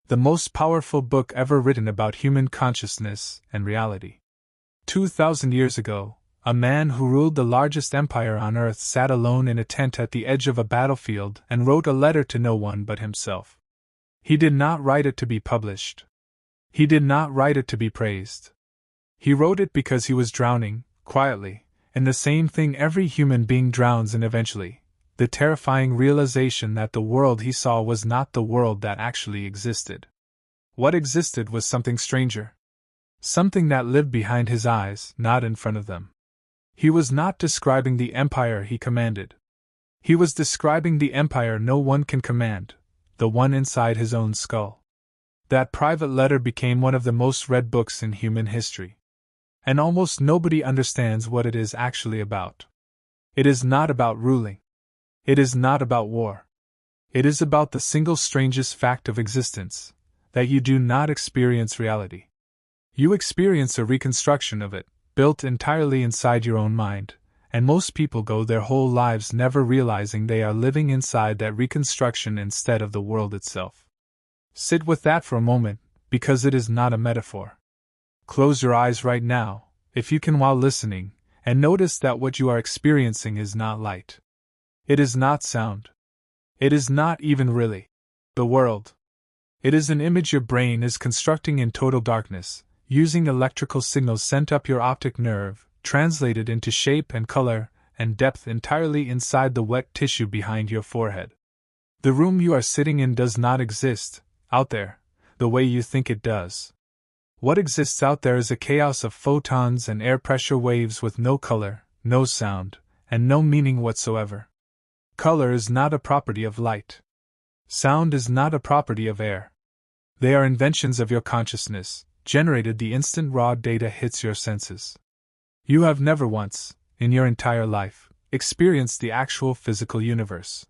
The most powerful book ever written about human consciousness and reality. 2,000 years ago, a man who ruled the largest empire on earth sat alone in a tent at the edge of a battlefield and wrote a letter to no one but himself. He did not write it to be published. He did not write it to be praised. He wrote it because he was drowning, quietly, in the same thing every human being drowns in eventually, the terrifying realization that the world he saw was not the world that actually existed. What existed was something stranger. Something that lived behind his eyes, not in front of them. He was not describing the empire he commanded. He was describing the empire no one can command, the one inside his own skull. That private letter became one of the most read books in human history. And almost nobody understands what it is actually about. It is not about ruling. It is not about war. It is about the single strangest fact of existence, that you do not experience reality. You experience a reconstruction of it, built entirely inside your own mind, and most people go their whole lives never realizing they are living inside that reconstruction instead of the world itself. Sit with that for a moment, because it is not a metaphor. Close your eyes right now, if you can while listening, and notice that what you are experiencing is not light. It is not sound. It is not even really the world. It is an image your brain is constructing in total darkness, using electrical signals sent up your optic nerve, translated into shape and color and depth entirely inside the wet tissue behind your forehead. The room you are sitting in does not exist, out there, the way you think it does. What exists out there is a chaos of photons and air pressure waves with no color, no sound, and no meaning whatsoever. Color is not a property of light. Sound is not a property of air. They are inventions of your consciousness, generated the instant raw data hits your senses. You have never once, in your entire life, experienced the actual physical universe.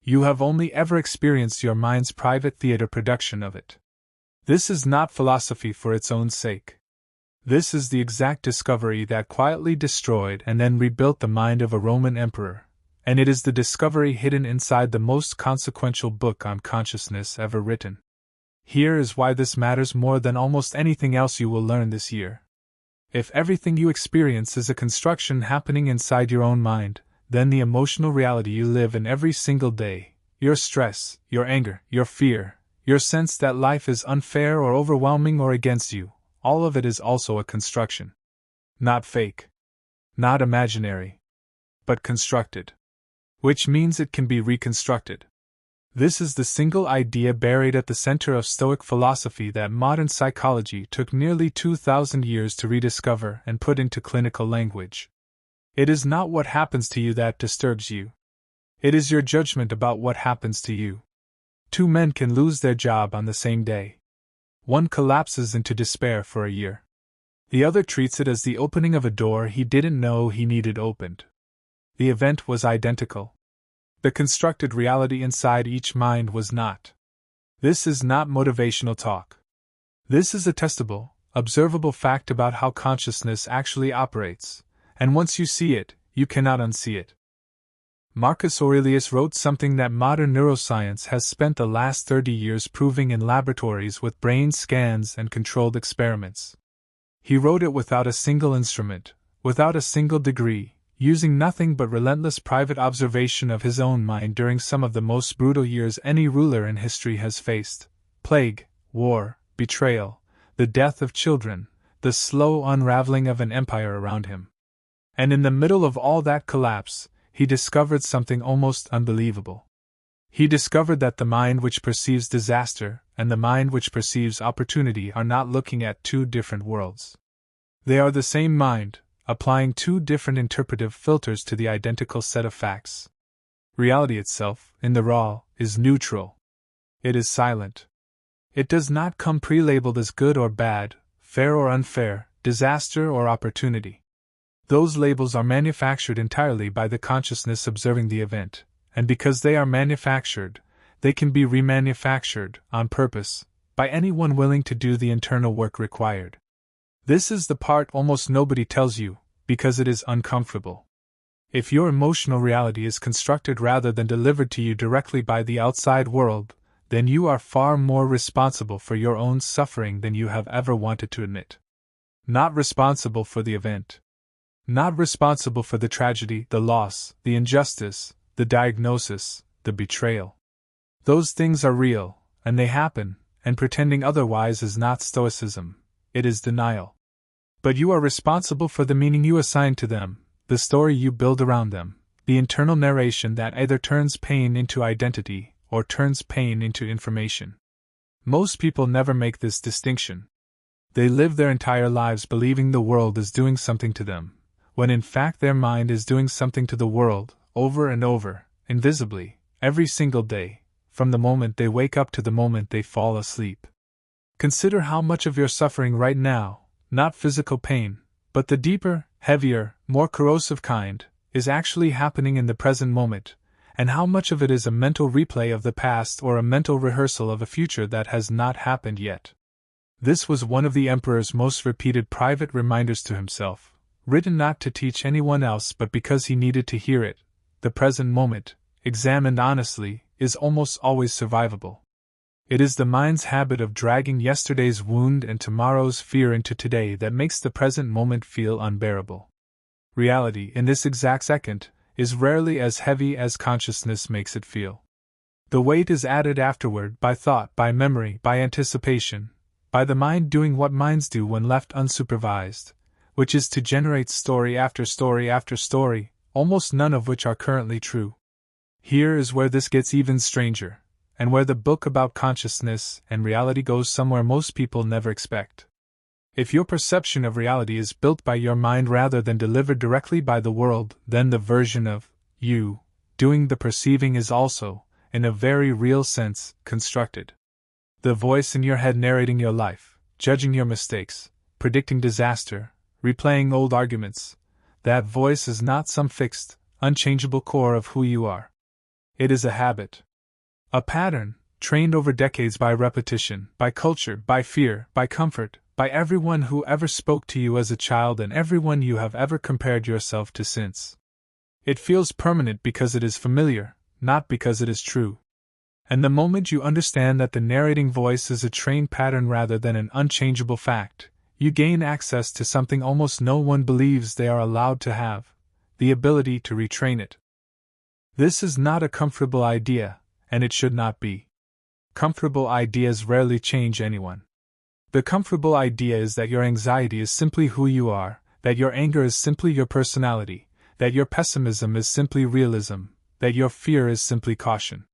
You have only ever experienced your mind's private theater production of it. This is not philosophy for its own sake. This is the exact discovery that quietly destroyed and then rebuilt the mind of a Roman emperor, and it is the discovery hidden inside the most consequential book on consciousness ever written. Here is why this matters more than almost anything else you will learn this year. If everything you experience is a construction happening inside your own mind, then the emotional reality you live in every single day, your stress, your anger, your fear, your sense that life is unfair or overwhelming or against you, all of it is also a construction. Not fake. Not imaginary. But constructed. Which means it can be reconstructed. This is the single idea buried at the center of Stoic philosophy that modern psychology took nearly 2,000 years to rediscover and put into clinical language. It is not what happens to you that disturbs you. It is your judgment about what happens to you. Two men can lose their job on the same day. One collapses into despair for a year. The other treats it as the opening of a door he didn't know he needed opened. The event was identical. The constructed reality inside each mind was not. This is not motivational talk. This is a testable, observable fact about how consciousness actually operates, and once you see it, you cannot unsee it. Marcus Aurelius wrote something that modern neuroscience has spent the last 30 years proving in laboratories with brain scans and controlled experiments. He wrote it without a single instrument, without a single degree, using nothing but relentless private observation of his own mind during some of the most brutal years any ruler in history has faced: plague, war, betrayal, the death of children, the slow unraveling of an empire around him. And in the middle of all that collapse, he discovered something almost unbelievable. He discovered that the mind which perceives disaster and the mind which perceives opportunity are not looking at two different worlds. They are the same mind, applying two different interpretive filters to the identical set of facts. Reality itself, in the raw, is neutral. It is silent. It does not come pre-labeled as good or bad, fair or unfair, disaster or opportunity. Those labels are manufactured entirely by the consciousness observing the event, and because they are manufactured, they can be remanufactured, on purpose, by anyone willing to do the internal work required. This is the part almost nobody tells you, because it is uncomfortable. If your emotional reality is constructed rather than delivered to you directly by the outside world, then you are far more responsible for your own suffering than you have ever wanted to admit. Not responsible for the event. Not responsible for the tragedy, the loss, the injustice, the diagnosis, the betrayal. Those things are real, and they happen, and pretending otherwise is not stoicism, it is denial. But you are responsible for the meaning you assign to them, the story you build around them, the internal narration that either turns pain into identity or turns pain into information. Most people never make this distinction. They live their entire lives believing the world is doing something to them, when in fact their mind is doing something to the world, over and over, invisibly, every single day, from the moment they wake up to the moment they fall asleep. Consider how much of your suffering right now, not physical pain, but the deeper, heavier, more corrosive kind, is actually happening in the present moment, and how much of it is a mental replay of the past or a mental rehearsal of a future that has not happened yet. This was one of the emperor's most repeated private reminders to himself, written not to teach anyone else but because he needed to hear it. The present moment, examined honestly, is almost always survivable. It is the mind's habit of dragging yesterday's wound and tomorrow's fear into today that makes the present moment feel unbearable. Reality, in this exact second, is rarely as heavy as consciousness makes it feel. The weight is added afterward by thought, by memory, by anticipation, by the mind doing what minds do when left unsupervised, which is to generate story after story after story, almost none of which are currently true. Here is where this gets even stranger, and where the book about consciousness and reality goes somewhere most people never expect. If your perception of reality is built by your mind rather than delivered directly by the world, then the version of you doing the perceiving is also, in a very real sense, constructed. The voice in your head narrating your life, judging your mistakes, predicting disaster, replaying old arguments, that voice is not some fixed, unchangeable core of who you are. It is a habit. A pattern, trained over decades by repetition, by culture, by fear, by comfort, by everyone who ever spoke to you as a child and everyone you have ever compared yourself to since. It feels permanent because it is familiar, not because it is true. And the moment you understand that the narrating voice is a trained pattern rather than an unchangeable fact, you gain access to something almost no one believes they are allowed to have: the ability to retrain it. This is not a comfortable idea, and it should not be. Comfortable ideas rarely change anyone. The comfortable idea is that your anxiety is simply who you are, that your anger is simply your personality, that your pessimism is simply realism, that your fear is simply caution.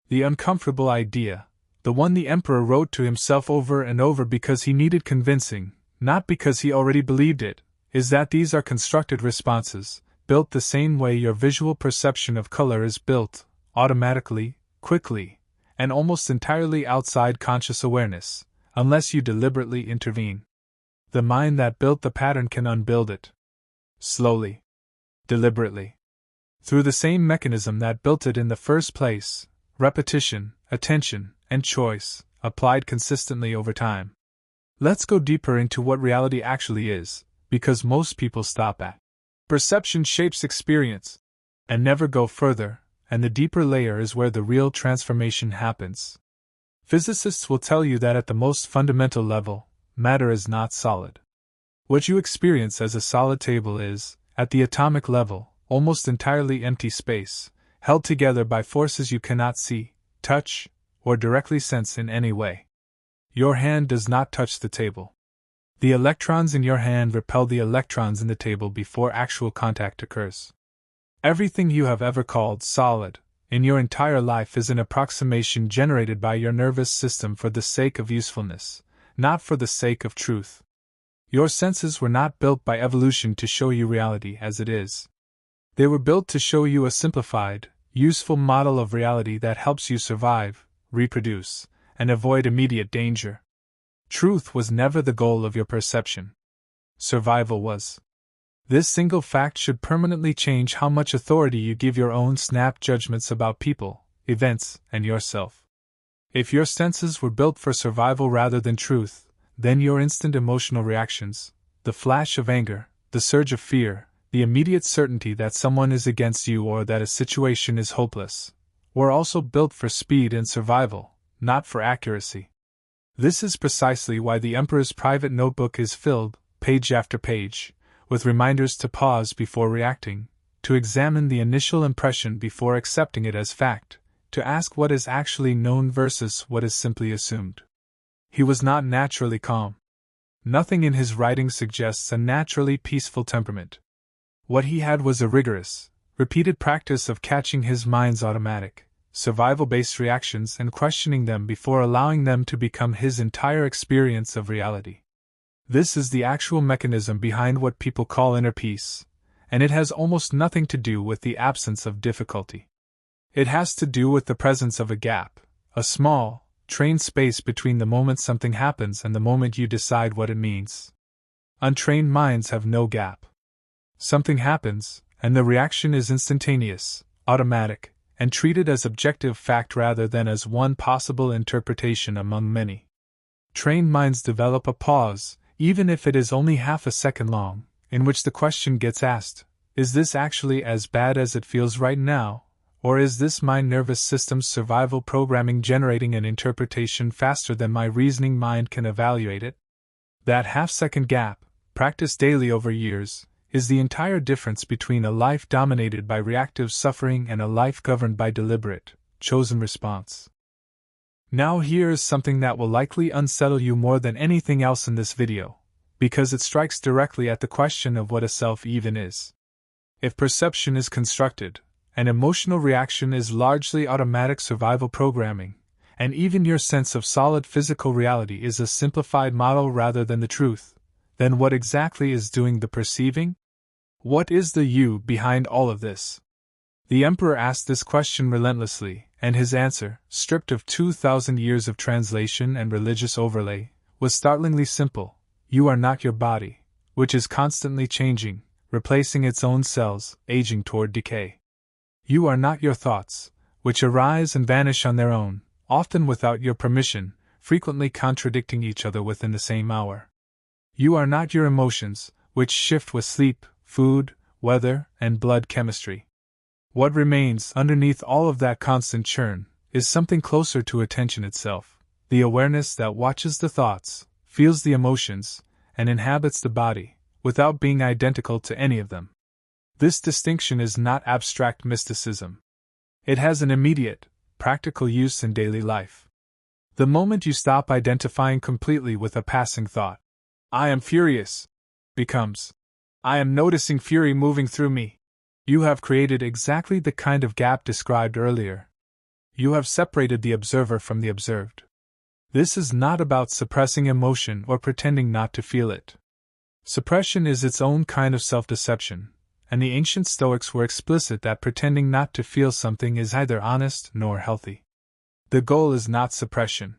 The uncomfortable idea, the one the emperor wrote to himself over and over because he needed convincing, not because he already believed it, is that these are constructed responses, built the same way your visual perception of color is built, automatically, quickly, and almost entirely outside conscious awareness, unless you deliberately intervene. The mind that built the pattern can unbuild it. Slowly. Deliberately. Through the same mechanism that built it in the first place: repetition, attention, and choice, applied consistently over time. Let's go deeper into what reality actually is, because most people stop at perception shapes experience, and never go further, and the deeper layer is where the real transformation happens. Physicists will tell you that at the most fundamental level, matter is not solid. What you experience as a solid table is, at the atomic level, almost entirely empty space, held together by forces you cannot see, touch, or directly sense in any way. Your hand does not touch the table. The electrons in your hand repel the electrons in the table before actual contact occurs. Everything you have ever called solid in your entire life is an approximation generated by your nervous system for the sake of usefulness, not for the sake of truth. Your senses were not built by evolution to show you reality as it is. They were built to show you a simplified, useful model of reality that helps you survive, reproduce, and avoid immediate danger. Truth was never the goal of your perception. Survival was. This single fact should permanently change how much authority you give your own snap judgments about people, events, and yourself. If your senses were built for survival rather than truth, then your instant emotional reactions, the flash of anger, the surge of fear, the immediate certainty that someone is against you or that a situation is hopeless, were also built for speed and survival, not for accuracy. This is precisely why the emperor's private notebook is filled, page after page, with reminders to pause before reacting, to examine the initial impression before accepting it as fact, to ask what is actually known versus what is simply assumed. He was not naturally calm. Nothing in his writing suggests a naturally peaceful temperament. What he had was a rigorous, repeated practice of catching his mind's automatic, survival-based reactions and questioning them before allowing them to become his entire experience of reality. This is the actual mechanism behind what people call inner peace, and it has almost nothing to do with the absence of difficulty. It has to do with the presence of a gap, a small, trained space between the moment something happens and the moment you decide what it means. Untrained minds have no gap. Something happens, and the reaction is instantaneous, automatic, and treated as objective fact rather than as one possible interpretation among many. Trained minds develop a pause, even if it is only half a second long, in which the question gets asked, is this actually as bad as it feels right now, or is this my nervous system's survival programming generating an interpretation faster than my reasoning mind can evaluate it? That half-second gap, practiced daily over years, is the entire difference between a life dominated by reactive suffering and a life governed by deliberate, chosen response. Now here is something that will likely unsettle you more than anything else in this video, because it strikes directly at the question of what a self even is. If perception is constructed, and emotional reaction is largely automatic survival programming, and even your sense of solid physical reality is a simplified model rather than the truth, then what exactly is doing the perceiving? What is the you behind all of this? The emperor asked this question relentlessly, and his answer, stripped of 2,000 years of translation and religious overlay, was startlingly simple. You are not your body, which is constantly changing, replacing its own cells, aging toward decay. You are not your thoughts, which arise and vanish on their own, often without your permission, frequently contradicting each other within the same hour. You are not your emotions, which shift with sleep, food, weather, and blood chemistry. What remains underneath all of that constant churn is something closer to attention itself, the awareness that watches the thoughts, feels the emotions, and inhabits the body, without being identical to any of them. This distinction is not abstract mysticism. It has an immediate, practical use in daily life. The moment you stop identifying completely with a passing thought, I am furious, becomes, I am noticing fury moving through me. You have created exactly the kind of gap described earlier. You have separated the observer from the observed. This is not about suppressing emotion or pretending not to feel it. Suppression is its own kind of self-deception, and the ancient Stoics were explicit that pretending not to feel something is neither honest nor healthy. The goal is not suppression.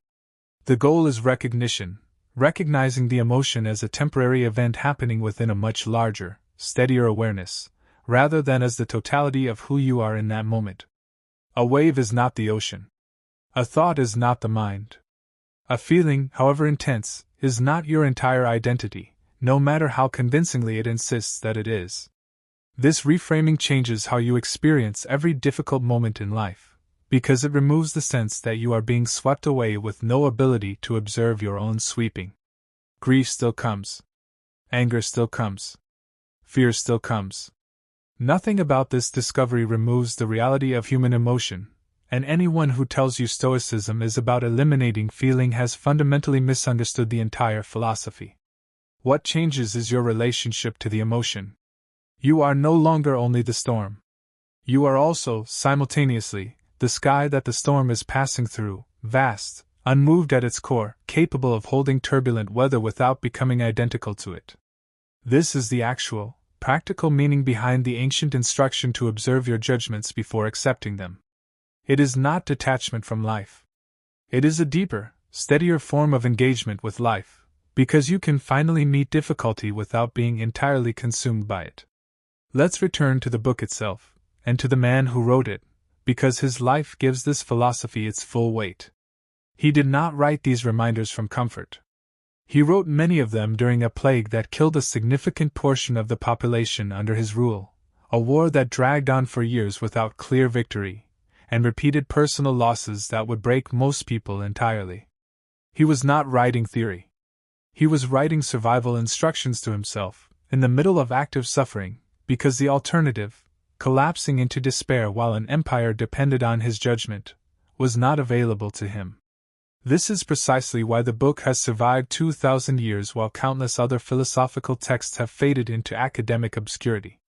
The goal is recognition, recognizing the emotion as a temporary event happening within a much larger, steadier awareness, rather than as the totality of who you are in that moment. A wave is not the ocean. A thought is not the mind. A feeling, however intense, is not your entire identity, no matter how convincingly it insists that it is. This reframing changes how you experience every difficult moment in life, because it removes the sense that you are being swept away with no ability to observe your own sweeping. Grief still comes. Anger still comes. Fear still comes. Nothing about this discovery removes the reality of human emotion, and anyone who tells you Stoicism is about eliminating feeling has fundamentally misunderstood the entire philosophy. What changes is your relationship to the emotion. You are no longer only the storm. You are also, simultaneously, the sky that the storm is passing through, vast, unmoved at its core, capable of holding turbulent weather without becoming identical to it. This is the actual, practical meaning behind the ancient instruction to observe your judgments before accepting them. It is not detachment from life. It is a deeper, steadier form of engagement with life, because you can finally meet difficulty without being entirely consumed by it. Let's return to the book itself, and to the man who wrote it, because his life gives this philosophy its full weight. He did not write these reminders from comfort. He wrote many of them during a plague that killed a significant portion of the population under his rule, a war that dragged on for years without clear victory, and repeated personal losses that would break most people entirely. He was not writing theory. He was writing survival instructions to himself, in the middle of active suffering, because the alternative, collapsing into despair while an empire depended on his judgment, was not available to him. This is precisely why the book has survived 2,000 years while countless other philosophical texts have faded into academic obscurity.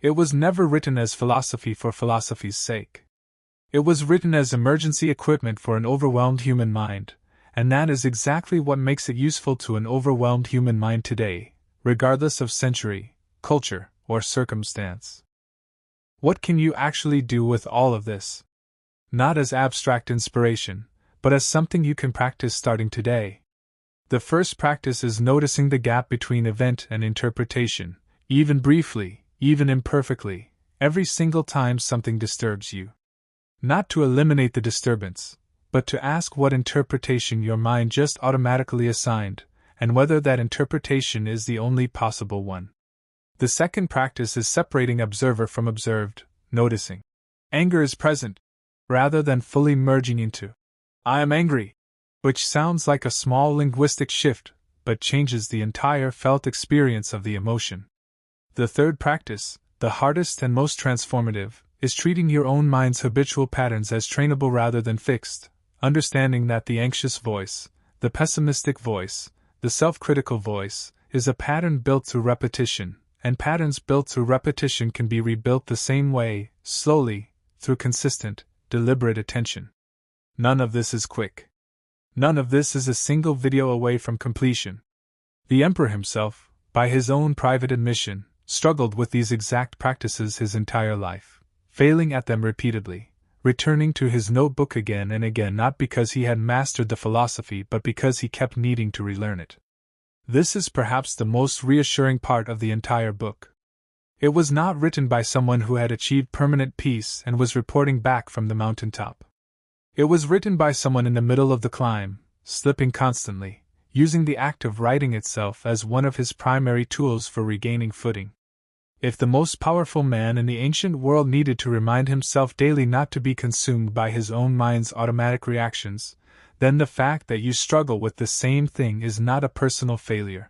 It was never written as philosophy for philosophy's sake. It was written as emergency equipment for an overwhelmed human mind, and that is exactly what makes it useful to an overwhelmed human mind today, regardless of century, culture, or circumstance. What can you actually do with all of this? Not as abstract inspiration, but as something you can practice starting today. The first practice is noticing the gap between event and interpretation, even briefly, even imperfectly, every single time something disturbs you. Not to eliminate the disturbance, but to ask what interpretation your mind just automatically assigned, and whether that interpretation is the only possible one. The second practice is separating observer from observed, noticing. Anger is present, rather than fully merging into I am angry, which sounds like a small linguistic shift, but changes the entire felt experience of the emotion. The third practice, the hardest and most transformative, is treating your own mind's habitual patterns as trainable rather than fixed, understanding that the anxious voice, the pessimistic voice, the self-critical voice, is a pattern built through repetition, and patterns built through repetition can be rebuilt the same way, slowly, through consistent, deliberate attention. None of this is quick. None of this is a single video away from completion. The emperor himself, by his own private admission, struggled with these exact practices his entire life, failing at them repeatedly, returning to his notebook again and again not because he had mastered the philosophy but because he kept needing to relearn it. This is perhaps the most reassuring part of the entire book. It was not written by someone who had achieved permanent peace and was reporting back from the mountaintop. It was written by someone in the middle of the climb, slipping constantly, using the act of writing itself as one of his primary tools for regaining footing. If the most powerful man in the ancient world needed to remind himself daily not to be consumed by his own mind's automatic reactions, then the fact that you struggle with the same thing is not a personal failure.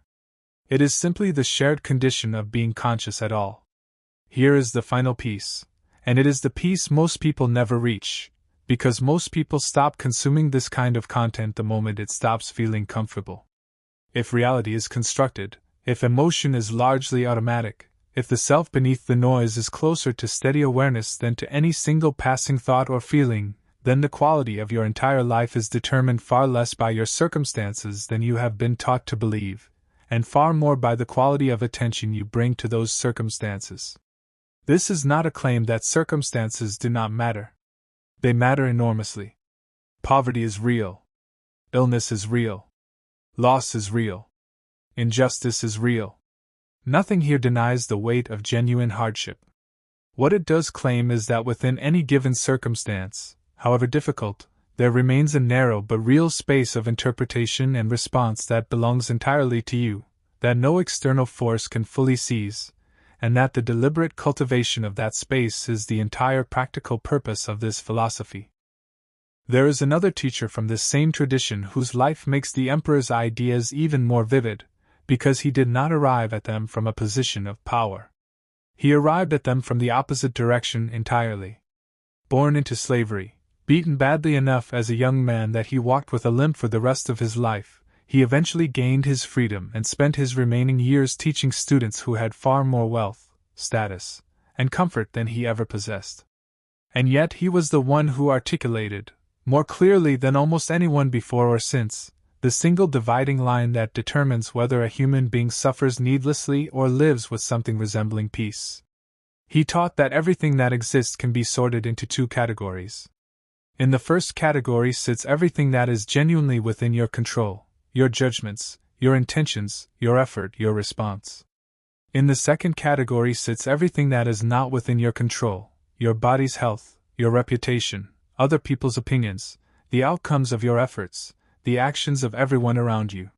It is simply the shared condition of being conscious at all. Here is the final piece, and it is the piece most people never reach, because most people stop consuming this kind of content the moment it stops feeling comfortable. If reality is constructed, if emotion is largely automatic, if the self beneath the noise is closer to steady awareness than to any single passing thought or feeling, then the quality of your entire life is determined far less by your circumstances than you have been taught to believe, and far more by the quality of attention you bring to those circumstances. This is not a claim that circumstances do not matter. They matter enormously. Poverty is real. Illness is real. Loss is real. Injustice is real. Nothing here denies the weight of genuine hardship. What it does claim is that within any given circumstance, however difficult, there remains a narrow but real space of interpretation and response that belongs entirely to you, that no external force can fully seize, and that the deliberate cultivation of that space is the entire practical purpose of this philosophy. There is another teacher from this same tradition whose life makes the emperor's ideas even more vivid, because he did not arrive at them from a position of power. He arrived at them from the opposite direction entirely. Born into slavery, beaten badly enough as a young man that he walked with a limp for the rest of his life, he eventually gained his freedom and spent his remaining years teaching students who had far more wealth, status, and comfort than he ever possessed. And yet he was the one who articulated, more clearly than almost anyone before or since, the single dividing line that determines whether a human being suffers needlessly or lives with something resembling peace. He taught that everything that exists can be sorted into two categories. In the first category sits everything that is genuinely within your control, your judgments, your intentions, your effort, your response. In the second category sits everything that is not within your control, your body's health, your reputation, other people's opinions, the outcomes of your efforts, the actions of everyone around you.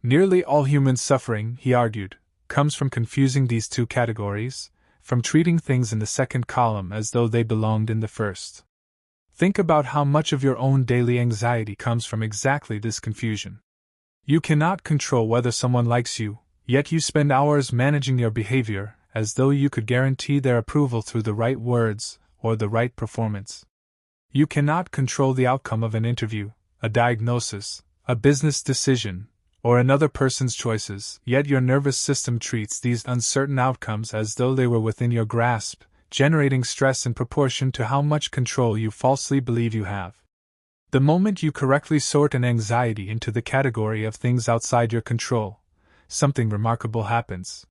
Nearly all human suffering, he argued, comes from confusing these two categories, from treating things in the second column as though they belonged in the first. Think about how much of your own daily anxiety comes from exactly this confusion. You cannot control whether someone likes you, yet you spend hours managing your behavior as though you could guarantee their approval through the right words or the right performance. You cannot control the outcome of an interview, a diagnosis, a business decision, or another person's choices, yet your nervous system treats these uncertain outcomes as though they were within your grasp, generating stress in proportion to how much control you falsely believe you have. The moment you correctly sort an anxiety into the category of things outside your control, something remarkable happens.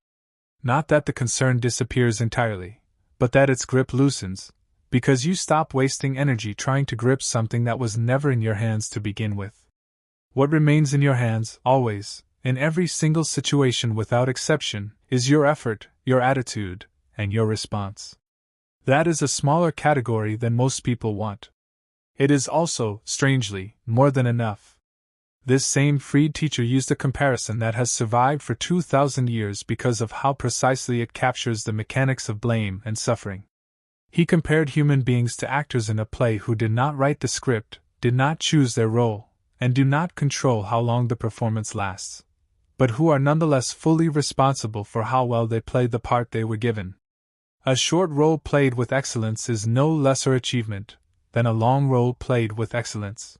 Not that the concern disappears entirely, but that its grip loosens, because you stop wasting energy trying to grip something that was never in your hands to begin with. What remains in your hands, always, in every single situation without exception, is your effort, your attitude, and your response. That is a smaller category than most people want. It is also, strangely, more than enough. This same freed teacher used a comparison that has survived for 2,000 years because of how precisely it captures the mechanics of blame and suffering. He compared human beings to actors in a play who did not write the script, did not choose their role, and do not control how long the performance lasts, but who are nonetheless fully responsible for how well they played the part they were given. A short role played with excellence is no lesser achievement than a long role played with excellence.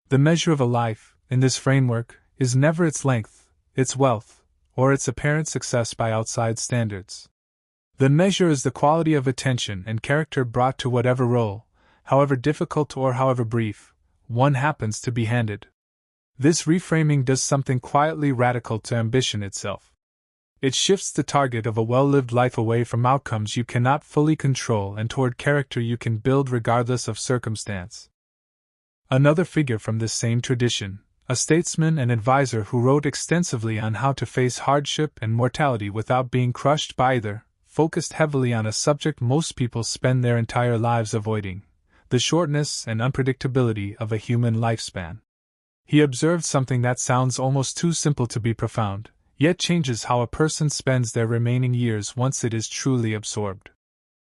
The measure of a life, in this framework, is never its length, its wealth, or its apparent success by outside standards. The measure is the quality of attention and character brought to whatever role, however difficult or however brief, one happens to be handed. This reframing does something quietly radical to ambition itself. It shifts the target of a well-lived life away from outcomes you cannot fully control and toward character you can build regardless of circumstance. Another figure from this same tradition, a statesman and advisor who wrote extensively on how to face hardship and mortality without being crushed by either, focused heavily on a subject most people spend their entire lives avoiding: the shortness and unpredictability of a human lifespan. He observed something that sounds almost too simple to be profound, yet changes how a person spends their remaining years once it is truly absorbed.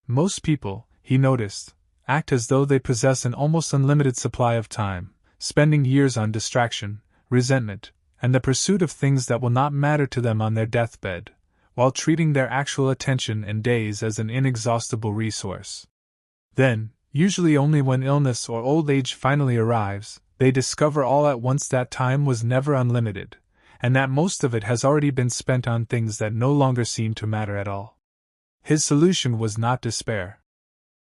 Most people, he noticed, act as though they possess an almost unlimited supply of time, spending years on distraction, resentment, and the pursuit of things that will not matter to them on their deathbed, while treating their actual attention and days as an inexhaustible resource. Then, usually only when illness or old age finally arrives, they discover all at once that time was never unlimited, and that most of it has already been spent on things that no longer seem to matter at all. His solution was not despair.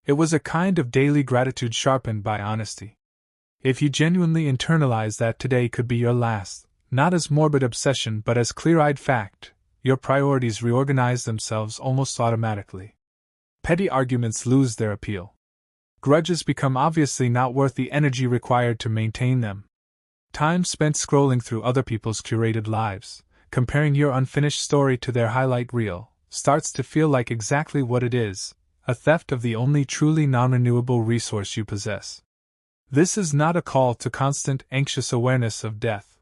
It was a kind of daily gratitude sharpened by honesty. If you genuinely internalize that today could be your last, not as morbid obsession but as clear-eyed fact, your priorities reorganize themselves almost automatically. Petty arguments lose their appeal. Grudges become obviously not worth the energy required to maintain them. Time spent scrolling through other people's curated lives, comparing your unfinished story to their highlight reel, starts to feel like exactly what it is: a theft of the only truly non-renewable resource you possess. This is not a call to constant, anxious awareness of death.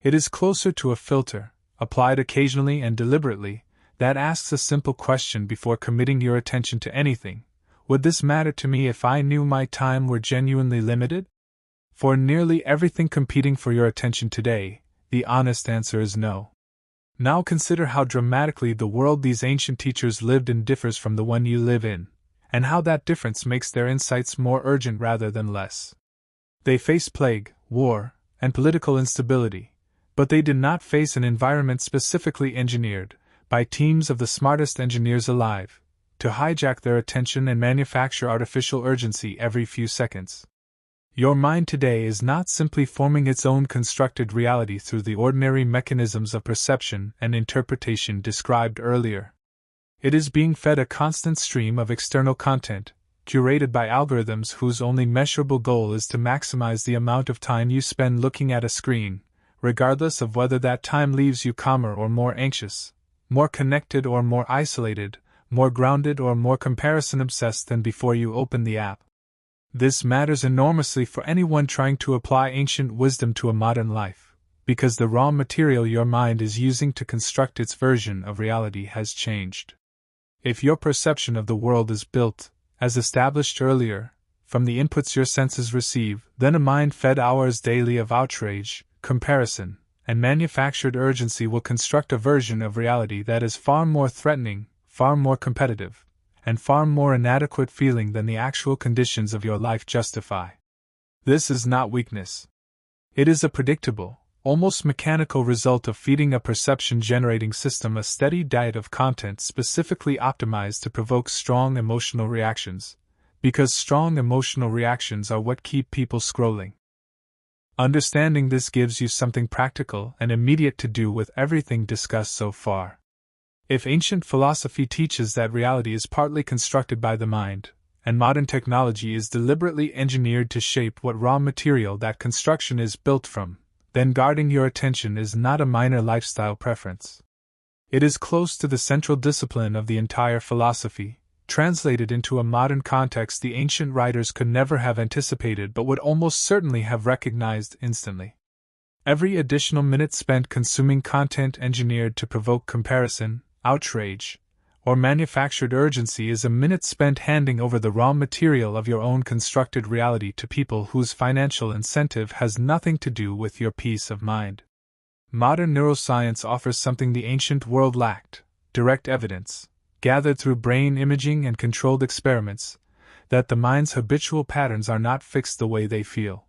It is closer to a filter, applied occasionally and deliberately, that asks a simple question before committing your attention to anything: would this matter to me if I knew my time were genuinely limited? For nearly everything competing for your attention today, the honest answer is no. Now consider how dramatically the world these ancient teachers lived in differs from the one you live in, and how that difference makes their insights more urgent rather than less. They faced plague, war, and political instability, but they did not face an environment specifically engineered, by teams of the smartest engineers alive, to hijack their attention and manufacture artificial urgency every few seconds. Your mind today is not simply forming its own constructed reality through the ordinary mechanisms of perception and interpretation described earlier. It is being fed a constant stream of external content, curated by algorithms whose only measurable goal is to maximize the amount of time you spend looking at a screen, regardless of whether that time leaves you calmer or more anxious, more connected or more isolated, more grounded or more comparison-obsessed than before you open the app. This matters enormously for anyone trying to apply ancient wisdom to a modern life, because the raw material your mind is using to construct its version of reality has changed. If your perception of the world is built, as established earlier, from the inputs your senses receive, then a mind fed hours daily of outrage, comparison, and manufactured urgency will construct a version of reality that is far more threatening, far more competitive, and far more inadequate feeling than the actual conditions of your life justify. This is not weakness. It is a predictable, almost mechanical result of feeding a perception-generating system a steady diet of content specifically optimized to provoke strong emotional reactions, because strong emotional reactions are what keep people scrolling. Understanding this gives you something practical and immediate to do with everything discussed so far. If ancient philosophy teaches that reality is partly constructed by the mind, and modern technology is deliberately engineered to shape what raw material that construction is built from, then guarding your attention is not a minor lifestyle preference. It is close to the central discipline of the entire philosophy, translated into a modern context the ancient writers could never have anticipated but would almost certainly have recognized instantly. Every additional minute spent consuming content engineered to provoke comparison, outrage, or manufactured urgency is a minute spent handing over the raw material of your own constructed reality to people whose financial incentive has nothing to do with your peace of mind. Modern neuroscience offers something the ancient world lacked: direct evidence, gathered through brain imaging and controlled experiments, that the mind's habitual patterns are not fixed the way they feel.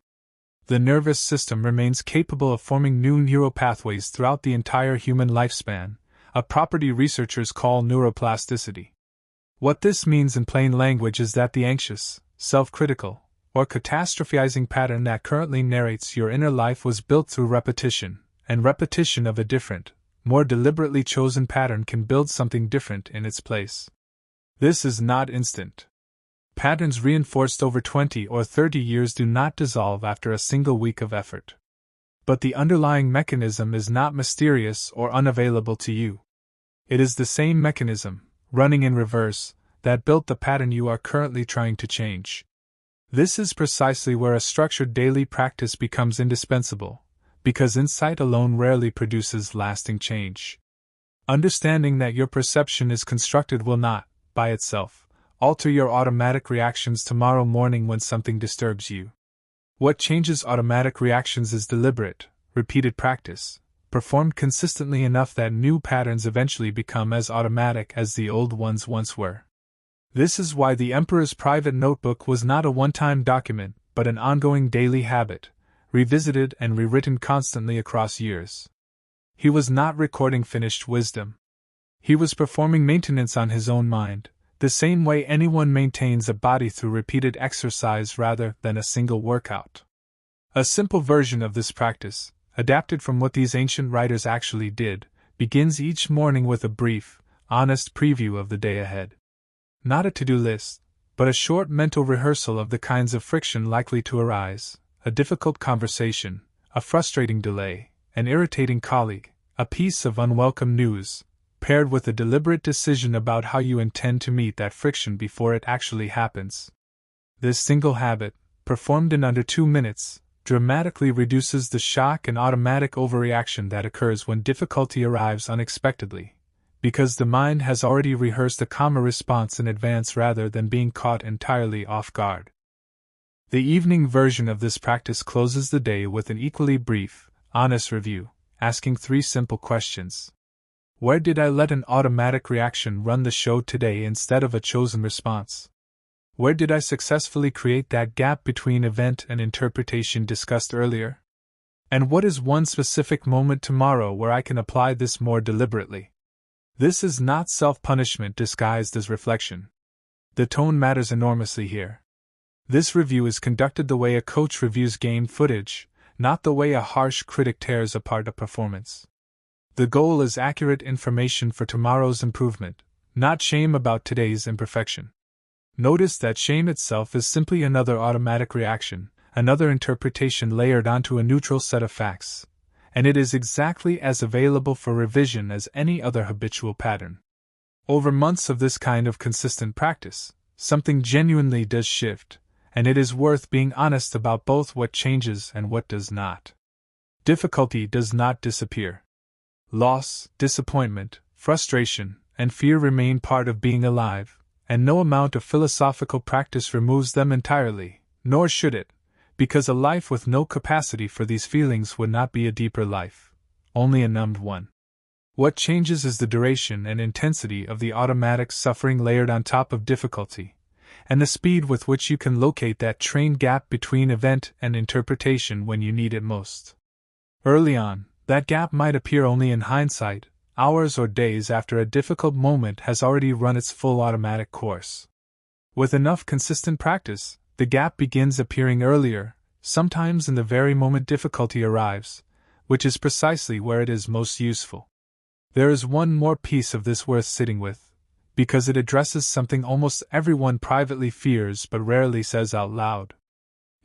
The nervous system remains capable of forming new neural pathways throughout the entire human lifespan, a property researchers call neuroplasticity. What this means in plain language is that the anxious, self-critical, or catastrophizing pattern that currently narrates your inner life was built through repetition, and repetition of a different, more deliberately chosen pattern can build something different in its place. This is not instant. Patterns reinforced over 20 or 30 years do not dissolve after a single week of effort. But the underlying mechanism is not mysterious or unavailable to you. It is the same mechanism, running in reverse, that built the pattern you are currently trying to change. This is precisely where a structured daily practice becomes indispensable, because insight alone rarely produces lasting change. Understanding that your perception is constructed will not, by itself, alter your automatic reactions tomorrow morning when something disturbs you. What changes automatic reactions is deliberate, repeated practice, performed consistently enough that new patterns eventually become as automatic as the old ones once were. This is why the emperor's private notebook was not a one-time document, but an ongoing daily habit, revisited and rewritten constantly across years. He was not recording finished wisdom. He was performing maintenance on his own mind, the same way anyone maintains a body through repeated exercise rather than a single workout. A simple version of this practice, adapted from what these ancient writers actually did, begins each morning with a brief, honest preview of the day ahead. Not a to-do list, but a short mental rehearsal of the kinds of friction likely to arise: a difficult conversation, a frustrating delay, an irritating colleague, a piece of unwelcome news, paired with a deliberate decision about how you intend to meet that friction before it actually happens. This single habit, performed in under 2 minutes, dramatically reduces the shock and automatic overreaction that occurs when difficulty arrives unexpectedly, because the mind has already rehearsed a calmer response in advance rather than being caught entirely off guard. The evening version of this practice closes the day with an equally brief, honest review, asking 3 simple questions. Where did I let an automatic reaction run the show today instead of a chosen response? Where did I successfully create that gap between event and interpretation discussed earlier? And what is one specific moment tomorrow where I can apply this more deliberately? This is not self-punishment disguised as reflection. The tone matters enormously here. This review is conducted the way a coach reviews game footage, not the way a harsh critic tears apart a performance. The goal is accurate information for tomorrow's improvement, not shame about today's imperfection. Notice that shame itself is simply another automatic reaction, another interpretation layered onto a neutral set of facts, and it is exactly as available for revision as any other habitual pattern. Over months of this kind of consistent practice, something genuinely does shift, and it is worth being honest about both what changes and what does not. Difficulty does not disappear. Loss, disappointment, frustration, and fear remain part of being alive, and no amount of philosophical practice removes them entirely, nor should it, because a life with no capacity for these feelings would not be a deeper life, only a numbed one. What changes is the duration and intensity of the automatic suffering layered on top of difficulty, and the speed with which you can locate that trained gap between event and interpretation when you need it most. Early on, that gap might appear only in hindsight, hours or days after a difficult moment has already run its full automatic course. With enough consistent practice, the gap begins appearing earlier, sometimes in the very moment difficulty arrives, which is precisely where it is most useful. There is one more piece of this worth sitting with, because it addresses something almost everyone privately fears but rarely says out loud.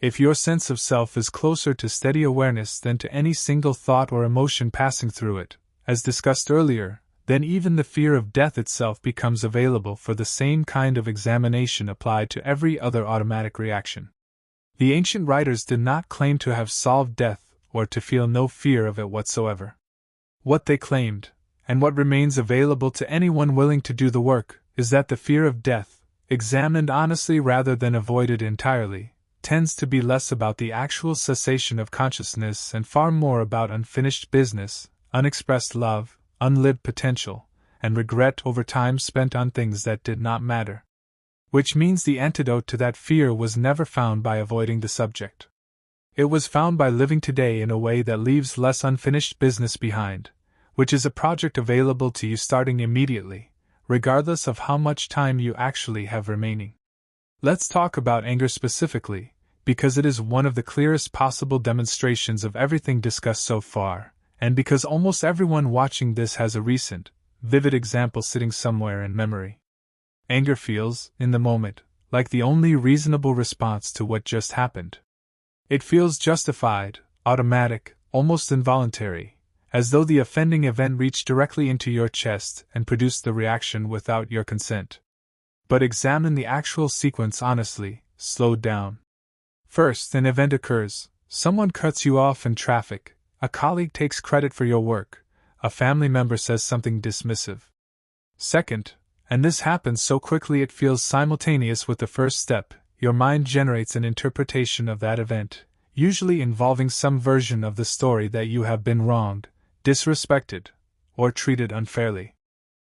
If your sense of self is closer to steady awareness than to any single thought or emotion passing through it, as discussed earlier, then even the fear of death itself becomes available for the same kind of examination applied to every other automatic reaction. The ancient writers did not claim to have solved death or to feel no fear of it whatsoever. What they claimed, and what remains available to anyone willing to do the work, is that the fear of death, examined honestly rather than avoided entirely, tends to be less about the actual cessation of consciousness and far more about unfinished business, unexpressed love, unlived potential, and regret over time spent on things that did not matter. Which means the antidote to that fear was never found by avoiding the subject. It was found by living today in a way that leaves less unfinished business behind, which is a project available to you starting immediately, regardless of how much time you actually have remaining. Let's talk about anger specifically, because it is one of the clearest possible demonstrations of everything discussed so far, and because almost everyone watching this has a recent, vivid example sitting somewhere in memory. Anger feels, in the moment, like the only reasonable response to what just happened. It feels justified, automatic, almost involuntary, as though the offending event reached directly into your chest and produced the reaction without your consent. But examine the actual sequence honestly, slowed down. First, an event occurs, someone cuts you off in traffic, a colleague takes credit for your work, a family member says something dismissive. Second, and this happens so quickly it feels simultaneous with the first step, your mind generates an interpretation of that event, usually involving some version of the story that you have been wronged, disrespected, or treated unfairly.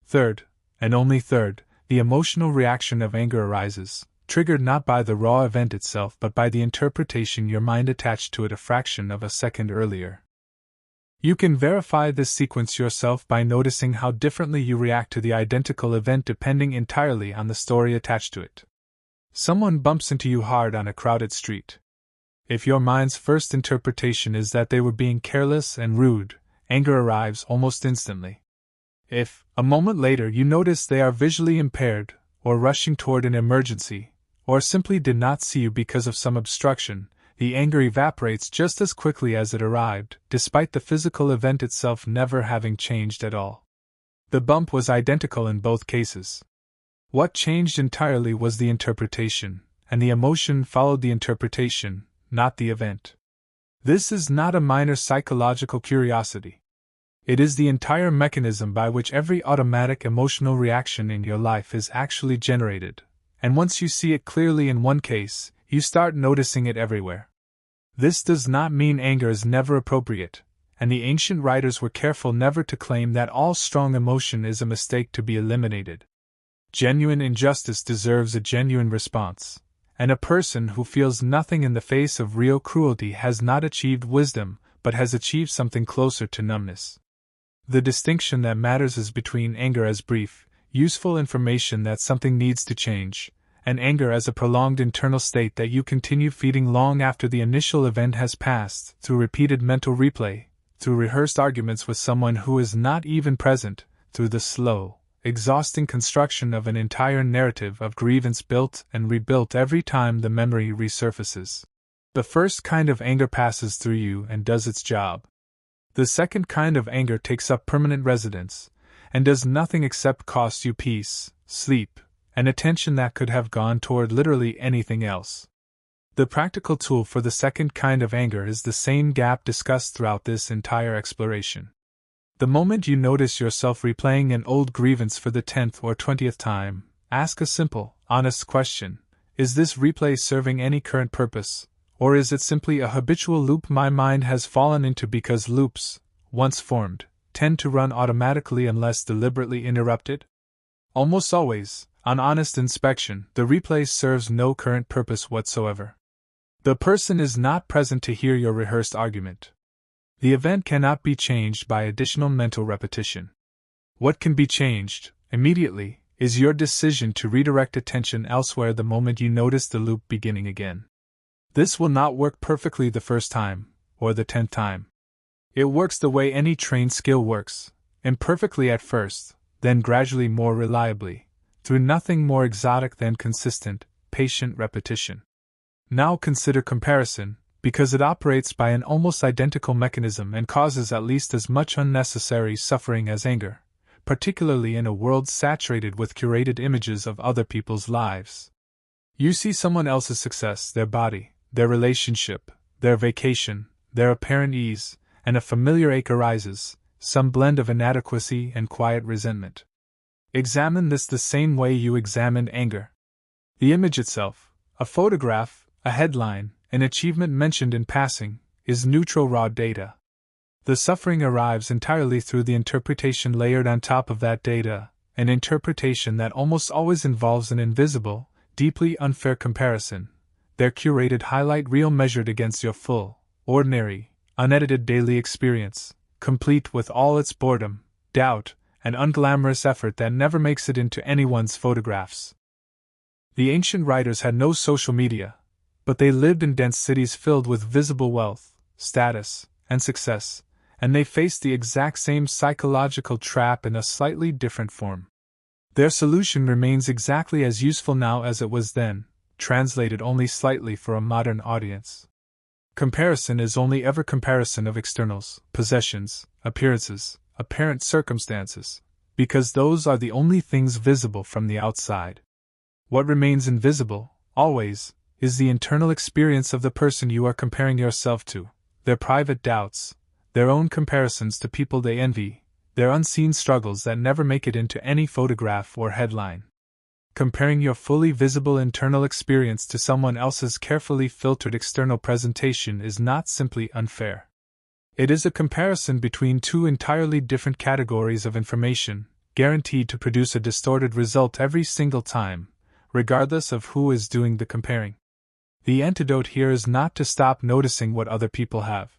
Third, and only third, the emotional reaction of anger arises, triggered not by the raw event itself but by the interpretation your mind attached to it a fraction of a second earlier. You can verify this sequence yourself by noticing how differently you react to the identical event depending entirely on the story attached to it. Someone bumps into you hard on a crowded street. If your mind's first interpretation is that they were being careless and rude, anger arrives almost instantly. If, a moment later, you notice they are visually impaired, or rushing toward an emergency, or simply did not see you because of some obstruction, the anger evaporates just as quickly as it arrived, despite the physical event itself never having changed at all. The bump was identical in both cases. What changed entirely was the interpretation, and the emotion followed the interpretation, not the event. This is not a minor psychological curiosity. It is the entire mechanism by which every automatic emotional reaction in your life is actually generated, and once you see it clearly in one case, you start noticing it everywhere. This does not mean anger is never appropriate, and the ancient writers were careful never to claim that all strong emotion is a mistake to be eliminated. Genuine injustice deserves a genuine response, and a person who feels nothing in the face of real cruelty has not achieved wisdom, but has achieved something closer to numbness. The distinction that matters is between anger as brief, useful information that something needs to change, and anger as a prolonged internal state that you continue feeding long after the initial event has passed, through repeated mental replay, through rehearsed arguments with someone who is not even present, through the slow, exhausting construction of an entire narrative of grievance built and rebuilt every time the memory resurfaces. The first kind of anger passes through you and does its job. The second kind of anger takes up permanent residence, and does nothing except cost you peace, sleep, and attention that could have gone toward literally anything else. The practical tool for the second kind of anger is the same gap discussed throughout this entire exploration. The moment you notice yourself replaying an old grievance for the 10th or 20th time, ask a simple, honest question: is this replay serving any current purpose, or is it simply a habitual loop my mind has fallen into because loops, once formed, tend to run automatically unless deliberately interrupted? Almost always, on honest inspection, the replay serves no current purpose whatsoever. The person is not present to hear your rehearsed argument. The event cannot be changed by additional mental repetition. What can be changed, immediately, is your decision to redirect attention elsewhere the moment you notice the loop beginning again. This will not work perfectly the first time, or the 10th time. It works the way any trained skill works, imperfectly at first, then gradually more reliably, through nothing more exotic than consistent, patient repetition. Now consider comparison, because it operates by an almost identical mechanism and causes at least as much unnecessary suffering as anger, particularly in a world saturated with curated images of other people's lives. You see someone else's success, their body, their relationship, their vacation, their apparent ease, and a familiar ache arises, some blend of inadequacy and quiet resentment. Examine this the same way you examined anger. The image itself, a photograph, a headline, an achievement mentioned in passing, is neutral raw data. The suffering arrives entirely through the interpretation layered on top of that data, an interpretation that almost always involves an invisible, deeply unfair comparison, their curated highlight reel measured against your full, ordinary, unedited daily experience, complete with all its boredom, doubt, and unglamorous effort that never makes it into anyone's photographs. The ancient writers had no social media, but they lived in dense cities filled with visible wealth, status, and success, and they faced the exact same psychological trap in a slightly different form. Their solution remains exactly as useful now as it was then, translated only slightly for a modern audience. Comparison is only ever comparison of externals, possessions, appearances, apparent circumstances, because those are the only things visible from the outside. What remains invisible, always, is the internal experience of the person you are comparing yourself to, their private doubts, their own comparisons to people they envy, their unseen struggles that never make it into any photograph or headline. Comparing your fully visible internal experience to someone else's carefully filtered external presentation is not simply unfair. It is a comparison between two entirely different categories of information, guaranteed to produce a distorted result every single time, regardless of who is doing the comparing. The antidote here is not to stop noticing what other people have.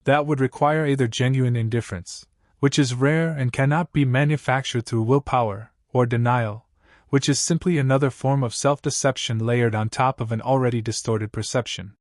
That would require either genuine indifference, which is rare and cannot be manufactured through willpower, or denial, which is simply another form of self-deception layered on top of an already distorted perception.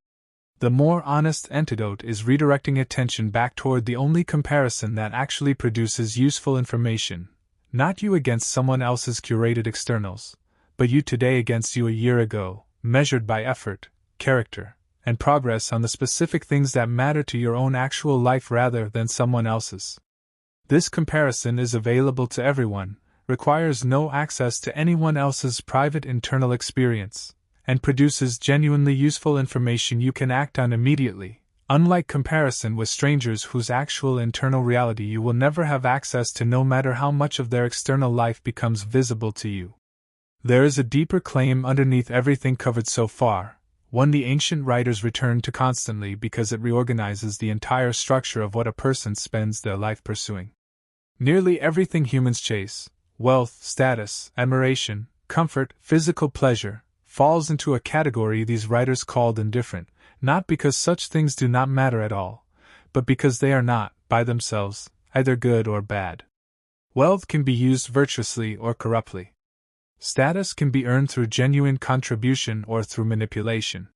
The more honest antidote is redirecting attention back toward the only comparison that actually produces useful information, not you against someone else's curated externals, but you today against you a year ago, measured by effort, character, and progress on the specific things that matter to your own actual life rather than someone else's. This comparison is available to everyone, requires no access to anyone else's private internal experience, and produces genuinely useful information you can act on immediately, unlike comparison with strangers whose actual internal reality you will never have access to no matter how much of their external life becomes visible to you. There is a deeper claim underneath everything covered so far, one the ancient writers return to constantly because it reorganizes the entire structure of what a person spends their life pursuing. Nearly everything humans chase, wealth, status, admiration, comfort, physical pleasure, falls into a category these writers called indifferent, not because such things do not matter at all, but because they are not, by themselves, either good or bad. Wealth can be used virtuously or corruptly. Status can be earned through genuine contribution or through manipulation.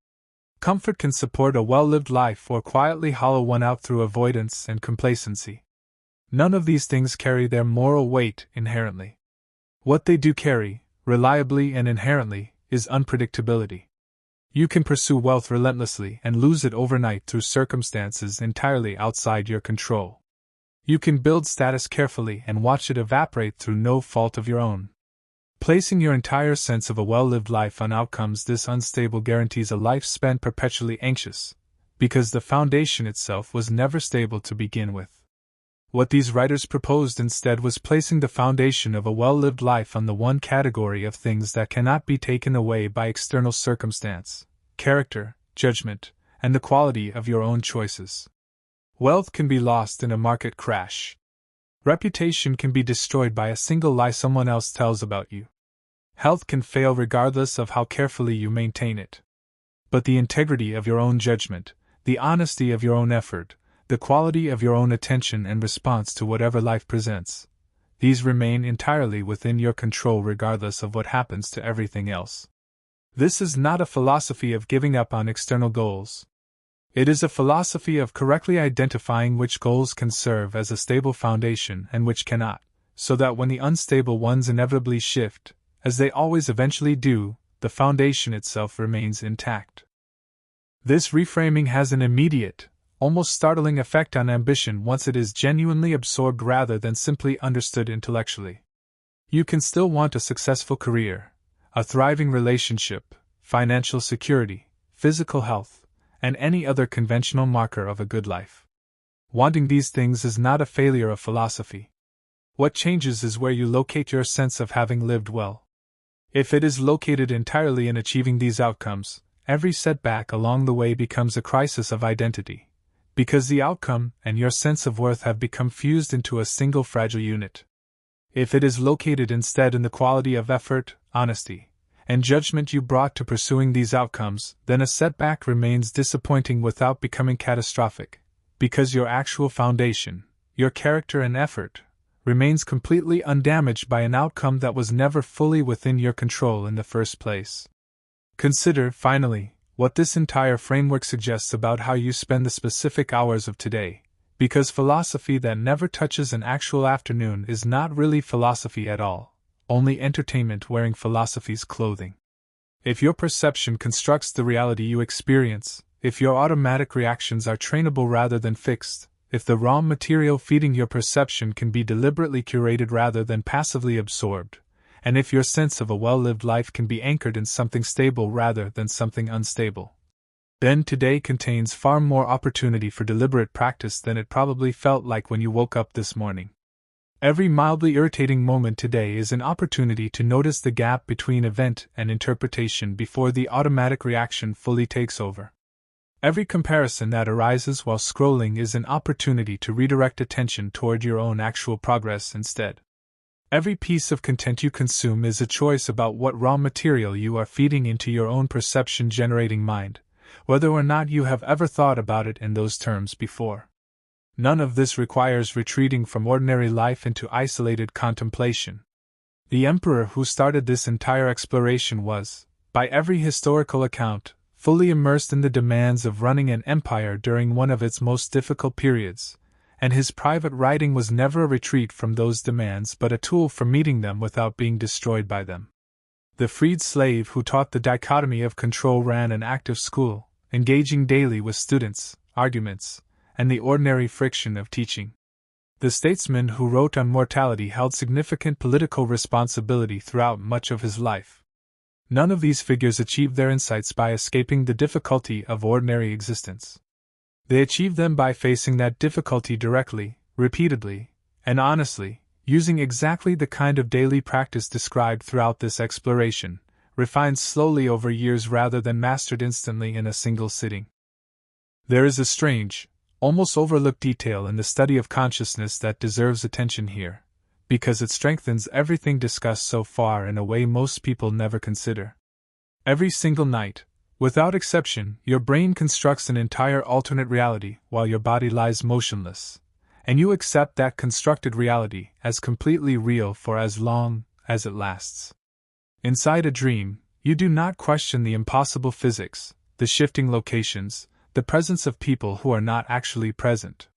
Comfort can support a well-lived life or quietly hollow one out through avoidance and complacency. None of these things carry their moral weight inherently. What they do carry, reliably and inherently, is unpredictability. You can pursue wealth relentlessly and lose it overnight through circumstances entirely outside your control. You can build status carefully and watch it evaporate through no fault of your own. Placing your entire sense of a well-lived life on outcomes this unstable guarantees a life spent perpetually anxious, because the foundation itself was never stable to begin with. What these writers proposed instead was placing the foundation of a well-lived life on the one category of things that cannot be taken away by external circumstance: character, judgment, and the quality of your own choices. Wealth can be lost in a market crash. Reputation can be destroyed by a single lie someone else tells about you. Health can fail regardless of how carefully you maintain it. But the integrity of your own judgment, the honesty of your own effort, the quality of your own attention and response to whatever life presents, these remain entirely within your control regardless of what happens to everything else. This is not a philosophy of giving up on external goals. It is a philosophy of correctly identifying which goals can serve as a stable foundation and which cannot, so that when the unstable ones inevitably shift, as they always eventually do, the foundation itself remains intact. This reframing has an immediate, almost startling effect on ambition once it is genuinely absorbed rather than simply understood intellectually. You can still want a successful career, a thriving relationship, financial security, physical health, and any other conventional marker of a good life. Wanting these things is not a failure of philosophy. What changes is where you locate your sense of having lived well. If it is located entirely in achieving these outcomes, every setback along the way becomes a crisis of identity, because the outcome and your sense of worth have become fused into a single fragile unit. If it is located instead in the quality of effort, honesty, and judgment you brought to pursuing these outcomes, then a setback remains disappointing without becoming catastrophic, because your actual foundation, your character and effort, remains completely undamaged by an outcome that was never fully within your control in the first place. Consider, finally, what this entire framework suggests about how you spend the specific hours of today, because philosophy that never touches an actual afternoon is not really philosophy at all, only entertainment wearing philosophy's clothing. If your perception constructs the reality you experience, if your automatic reactions are trainable rather than fixed, if the raw material feeding your perception can be deliberately curated rather than passively absorbed, and if your sense of a well-lived life can be anchored in something stable rather than something unstable, then today contains far more opportunity for deliberate practice than it probably felt like when you woke up this morning. Every mildly irritating moment today is an opportunity to notice the gap between event and interpretation before the automatic reaction fully takes over. Every comparison that arises while scrolling is an opportunity to redirect attention toward your own actual progress instead. Every piece of content you consume is a choice about what raw material you are feeding into your own perception-generating mind, whether or not you have ever thought about it in those terms before. None of this requires retreating from ordinary life into isolated contemplation. The emperor who started this entire exploration was, by every historical account, fully immersed in the demands of running an empire during one of its most difficult periods, and his private writing was never a retreat from those demands but a tool for meeting them without being destroyed by them. The freed slave who taught the dichotomy of control ran an active school, engaging daily with students, arguments, and the ordinary friction of teaching. The statesman who wrote on mortality held significant political responsibility throughout much of his life. None of these figures achieved their insights by escaping the difficulty of ordinary existence. They achieved them by facing that difficulty directly, repeatedly, and honestly, using exactly the kind of daily practice described throughout this exploration, refined slowly over years rather than mastered instantly in a single sitting. There is a strange, almost overlooked detail in the study of consciousness that deserves attention here, because it strengthens everything discussed so far in a way most people never consider. Every single night, without exception, your brain constructs an entire alternate reality while your body lies motionless, and you accept that constructed reality as completely real for as long as it lasts. Inside a dream, you do not question the impossible physics, the shifting locations, the presence of people who are not actually present.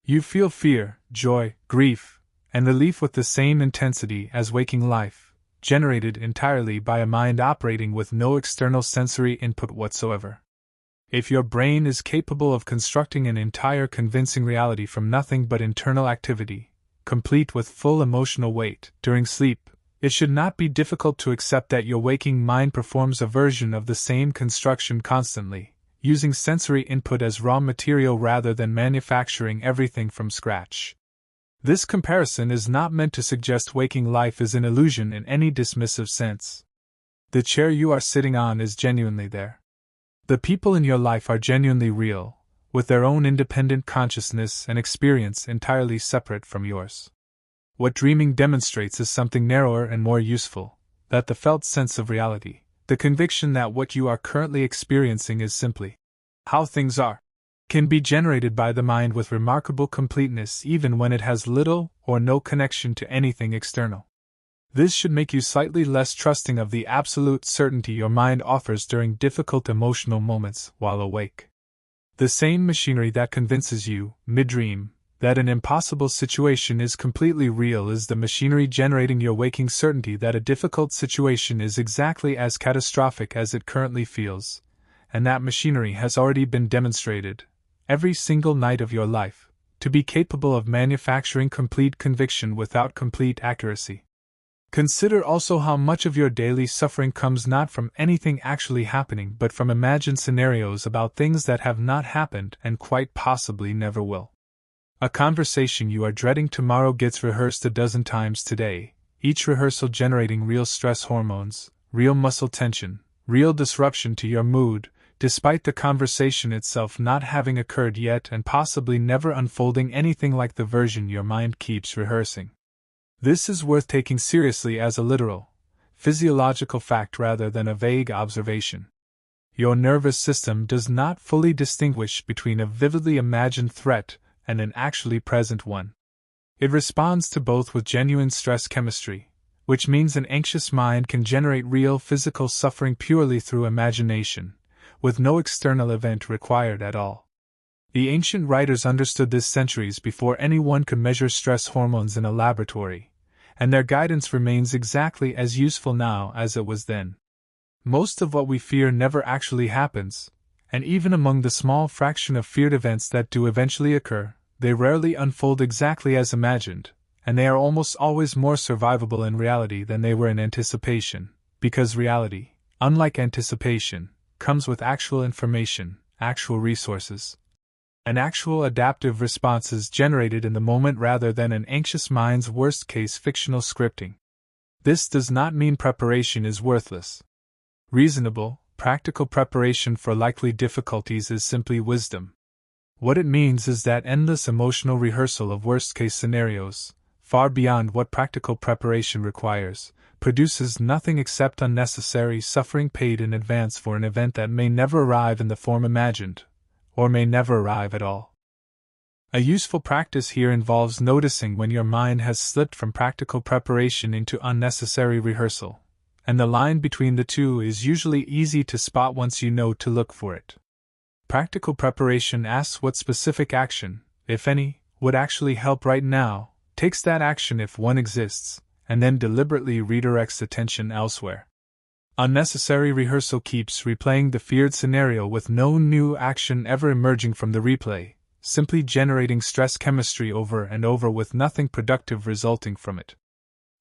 You feel fear, joy, grief, and relief with the same intensity as waking life, generated entirely by a mind operating with no external sensory input whatsoever. If your brain is capable of constructing an entire convincing reality from nothing but internal activity, complete with full emotional weight, during sleep, it should not be difficult to accept that your waking mind performs a version of the same construction constantly, using sensory input as raw material rather than manufacturing everything from scratch. This comparison is not meant to suggest waking life is an illusion in any dismissive sense. The chair you are sitting on is genuinely there. The people in your life are genuinely real, with their own independent consciousness and experience entirely separate from yours. What dreaming demonstrates is something narrower and more useful, that the felt sense of reality, the conviction that what you are currently experiencing is simply how things are, can be generated by the mind with remarkable completeness even when it has little or no connection to anything external. This should make you slightly less trusting of the absolute certainty your mind offers during difficult emotional moments while awake. The same machinery that convinces you, mid-dream, that an impossible situation is completely real is the machinery generating your waking certainty that a difficult situation is exactly as catastrophic as it currently feels, and that machinery has already been demonstrated, every single night of your life, to be capable of manufacturing complete conviction without complete accuracy. Consider also how much of your daily suffering comes not from anything actually happening but from imagined scenarios about things that have not happened and quite possibly never will. A conversation you are dreading tomorrow gets rehearsed a dozen times today, each rehearsal generating real stress hormones, real muscle tension, real disruption to your mood, despite the conversation itself not having occurred yet and possibly never unfolding anything like the version your mind keeps rehearsing. This is worth taking seriously as a literal, physiological fact rather than a vague observation. Your nervous system does not fully distinguish between a vividly imagined threat and an actually present one. It responds to both with genuine stress chemistry, which means an anxious mind can generate real physical suffering purely through imagination, with no external event required at all. The ancient writers understood this centuries before anyone could measure stress hormones in a laboratory, and their guidance remains exactly as useful now as it was then. Most of what we fear never actually happens, and even among the small fraction of feared events that do eventually occur, they rarely unfold exactly as imagined, and they are almost always more survivable in reality than they were in anticipation, because reality, unlike anticipation, comes with actual information, actual resources, and actual adaptive responses generated in the moment rather than an anxious mind's worst-case fictional scripting. This does not mean preparation is worthless. Reasonable, practical preparation for likely difficulties is simply wisdom. What it means is that endless emotional rehearsal of worst-case scenarios, far beyond what practical preparation requires, produces nothing except unnecessary suffering paid in advance for an event that may never arrive in the form imagined, or may never arrive at all. A useful practice here involves noticing when your mind has slipped from practical preparation into unnecessary rehearsal, and the line between the two is usually easy to spot once you know to look for it. Practical preparation asks what specific action, if any, would actually help right now, takes that action if one exists, and then deliberately redirects attention elsewhere. Unnecessary rehearsal keeps replaying the feared scenario with no new action ever emerging from the replay, simply generating stress chemistry over and over with nothing productive resulting from it.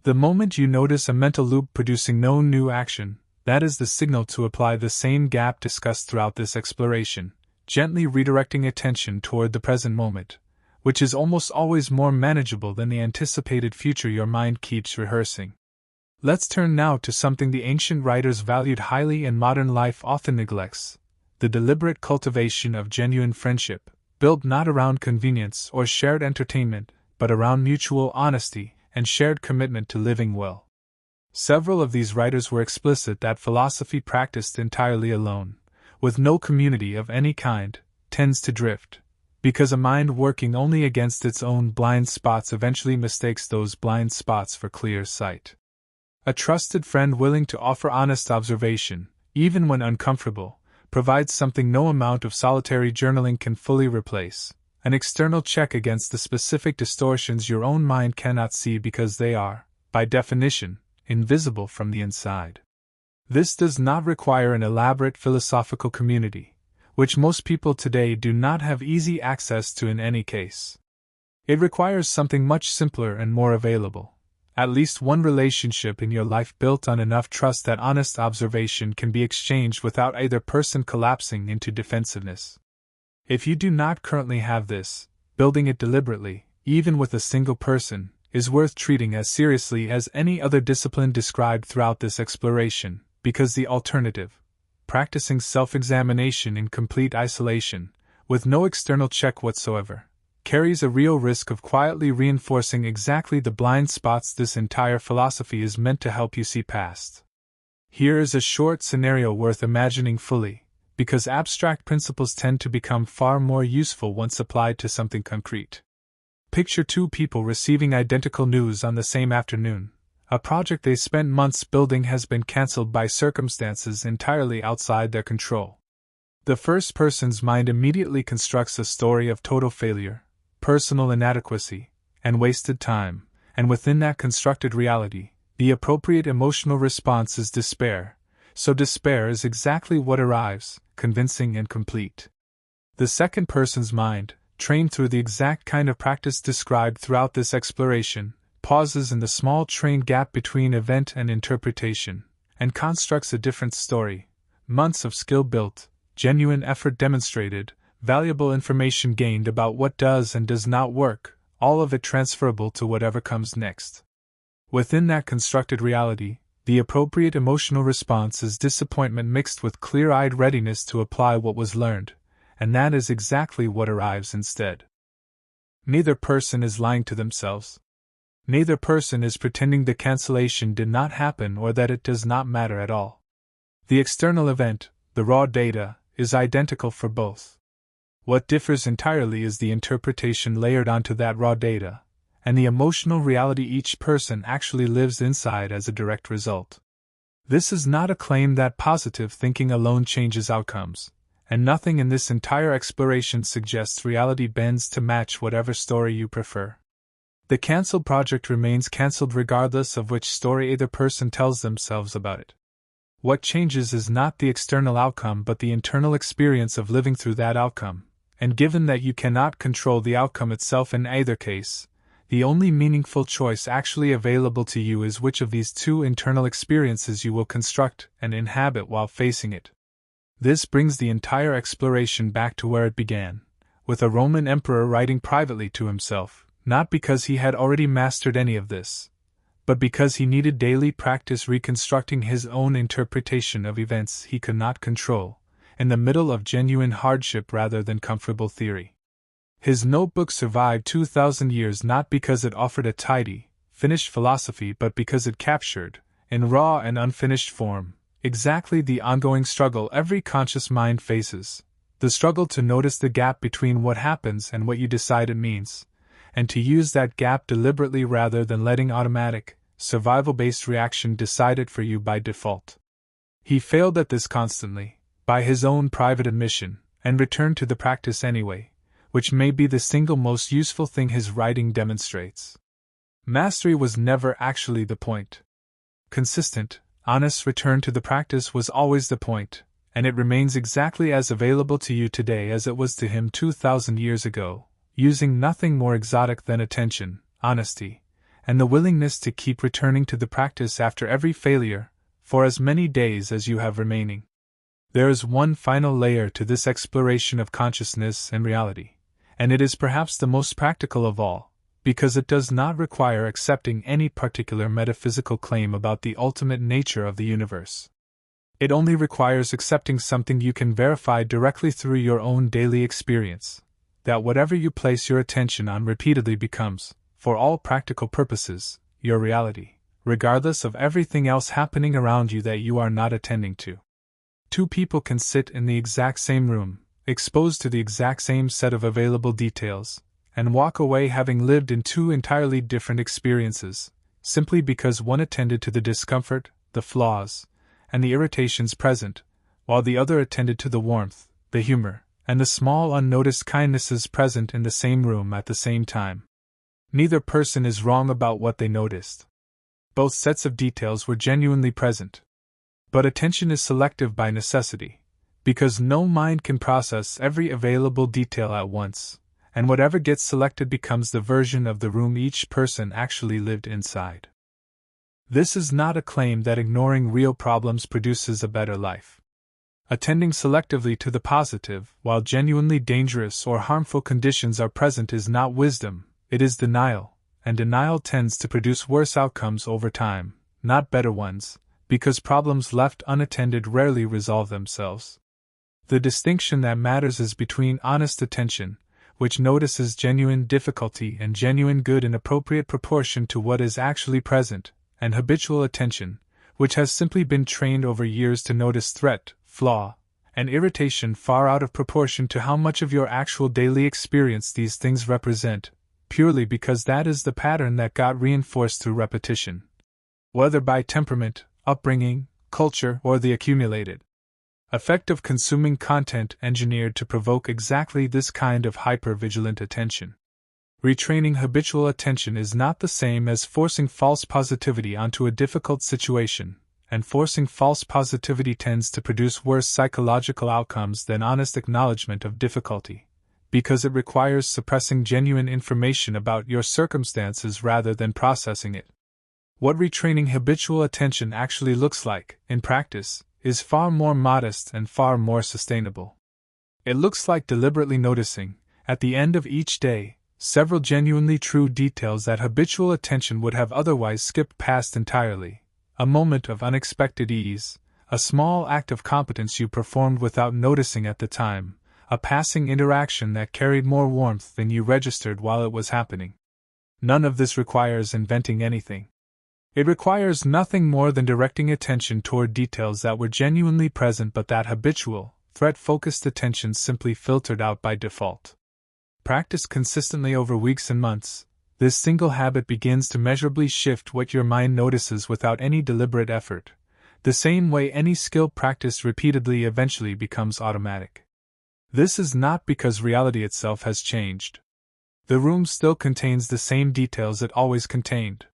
The moment you notice a mental loop producing no new action, that is the signal to apply the same gap discussed throughout this exploration, gently redirecting attention toward the present moment, which is almost always more manageable than the anticipated future your mind keeps rehearsing. Let's turn now to something the ancient writers valued highly and modern life often neglects: the deliberate cultivation of genuine friendship, built not around convenience or shared entertainment, but around mutual honesty and shared commitment to living well. Several of these writers were explicit that philosophy practiced entirely alone, with no community of any kind, tends to drift, because a mind working only against its own blind spots eventually mistakes those blind spots for clear sight. A trusted friend willing to offer honest observation, even when uncomfortable, provides something no amount of solitary journaling can fully replace: an external check against the specific distortions your own mind cannot see because they are, by definition, invisible from the inside. This does not require an elaborate philosophical community, which most people today do not have easy access to in any case. It requires something much simpler and more available: at least one relationship in your life built on enough trust that honest observation can be exchanged without either person collapsing into defensiveness. If you do not currently have this, building it deliberately, even with a single person, is worth treating as seriously as any other discipline described throughout this exploration, because the alternative, practicing self-examination in complete isolation, with no external check whatsoever, carries a real risk of quietly reinforcing exactly the blind spots this entire philosophy is meant to help you see past. Here is a short scenario worth imagining fully, because abstract principles tend to become far more useful once applied to something concrete. Picture two people receiving identical news on the same afternoon. A project they spent months building has been cancelled by circumstances entirely outside their control. The first person's mind immediately constructs a story of total failure, personal inadequacy, and wasted time, and within that constructed reality, the appropriate emotional response is despair, so despair is exactly what arrives, convincing and complete. The second person's mind, trained through the exact kind of practice described throughout this exploration, pauses in the small trained gap between event and interpretation, and constructs a different story. Months of skill built, genuine effort demonstrated, valuable information gained about what does and does not work, all of it transferable to whatever comes next. Within that constructed reality, the appropriate emotional response is disappointment mixed with clear-eyed readiness to apply what was learned, and that is exactly what arrives instead. Neither person is lying to themselves. Neither person is pretending the cancellation did not happen or that it does not matter at all. The external event, the raw data, is identical for both. What differs entirely is the interpretation layered onto that raw data, and the emotional reality each person actually lives inside as a direct result. This is not a claim that positive thinking alone changes outcomes, and nothing in this entire exploration suggests reality bends to match whatever story you prefer. The cancelled project remains cancelled regardless of which story either person tells themselves about it. What changes is not the external outcome but the internal experience of living through that outcome, and given that you cannot control the outcome itself in either case, the only meaningful choice actually available to you is which of these two internal experiences you will construct and inhabit while facing it. This brings the entire exploration back to where it began, with a Roman emperor writing privately to himself, not because he had already mastered any of this, but because he needed daily practice reconstructing his own interpretation of events he could not control, in the middle of genuine hardship rather than comfortable theory. His notebook survived 2,000 years not because it offered a tidy, finished philosophy but because it captured, in raw and unfinished form, exactly the ongoing struggle every conscious mind faces, the struggle to notice the gap between what happens and what you decide it means, and to use that gap deliberately rather than letting automatic, survival-based reaction decide it for you by default. He failed at this constantly, by his own private admission, and returned to the practice anyway, which may be the single most useful thing his writing demonstrates. Mastery was never actually the point. Consistent, honest return to the practice was always the point, and it remains exactly as available to you today as it was to him 2,000 years ago, using nothing more exotic than attention, honesty, and the willingness to keep returning to the practice after every failure, for as many days as you have remaining. There is one final layer to this exploration of consciousness and reality, and it is perhaps the most practical of all, because it does not require accepting any particular metaphysical claim about the ultimate nature of the universe. It only requires accepting something you can verify directly through your own daily experience, that whatever you place your attention on repeatedly becomes, for all practical purposes, your reality, regardless of everything else happening around you that you are not attending to. Two people can sit in the exact same room, exposed to the exact same set of available details, and walk away having lived in two entirely different experiences, simply because one attended to the discomfort, the flaws, and the irritations present, while the other attended to the warmth, the humor, and the small unnoticed kindnesses present in the same room at the same time. Neither person is wrong about what they noticed. Both sets of details were genuinely present. But attention is selective by necessity, because no mind can process every available detail at once, and whatever gets selected becomes the version of the room each person actually lived inside. This is not a claim that ignoring real problems produces a better life. Attending selectively to the positive, while genuinely dangerous or harmful conditions are present, is not wisdom, it is denial, and denial tends to produce worse outcomes over time, not better ones, because problems left unattended rarely resolve themselves. The distinction that matters is between honest attention, which notices genuine difficulty and genuine good in appropriate proportion to what is actually present, and habitual attention, which has simply been trained over years to notice threat, flaw, and irritation far out of proportion to how much of your actual daily experience these things represent, purely because that is the pattern that got reinforced through repetition. Whether by temperament, upbringing, culture, or the accumulated effect of consuming content engineered to provoke exactly this kind of hyper-vigilant attention. Retraining habitual attention is not the same as forcing false positivity onto a difficult situation, and forcing false positivity tends to produce worse psychological outcomes than honest acknowledgement of difficulty, because it requires suppressing genuine information about your circumstances rather than processing it. What retraining habitual attention actually looks like, in practice, is far more modest and far more sustainable. It looks like deliberately noticing, at the end of each day, several genuinely true details that habitual attention would have otherwise skipped past entirely, a moment of unexpected ease, a small act of competence you performed without noticing at the time, a passing interaction that carried more warmth than you registered while it was happening. None of this requires inventing anything. It requires nothing more than directing attention toward details that were genuinely present but that habitual, threat-focused attention simply filtered out by default. Practiced consistently over weeks and months, this single habit begins to measurably shift what your mind notices without any deliberate effort, the same way any skill practiced repeatedly eventually becomes automatic. This is not because reality itself has changed. The room still contains the same details it always contained.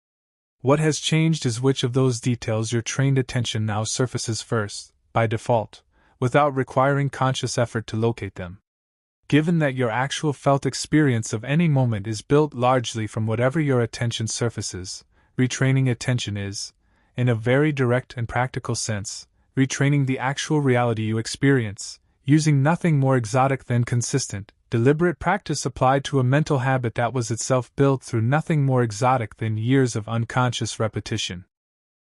What has changed is which of those details your trained attention now surfaces first, by default, without requiring conscious effort to locate them. Given that your actual felt experience of any moment is built largely from whatever your attention surfaces, retraining attention is, in a very direct and practical sense, retraining the actual reality you experience, using nothing more exotic than consistent, deliberate practice applied to a mental habit that was itself built through nothing more exotic than years of unconscious repetition.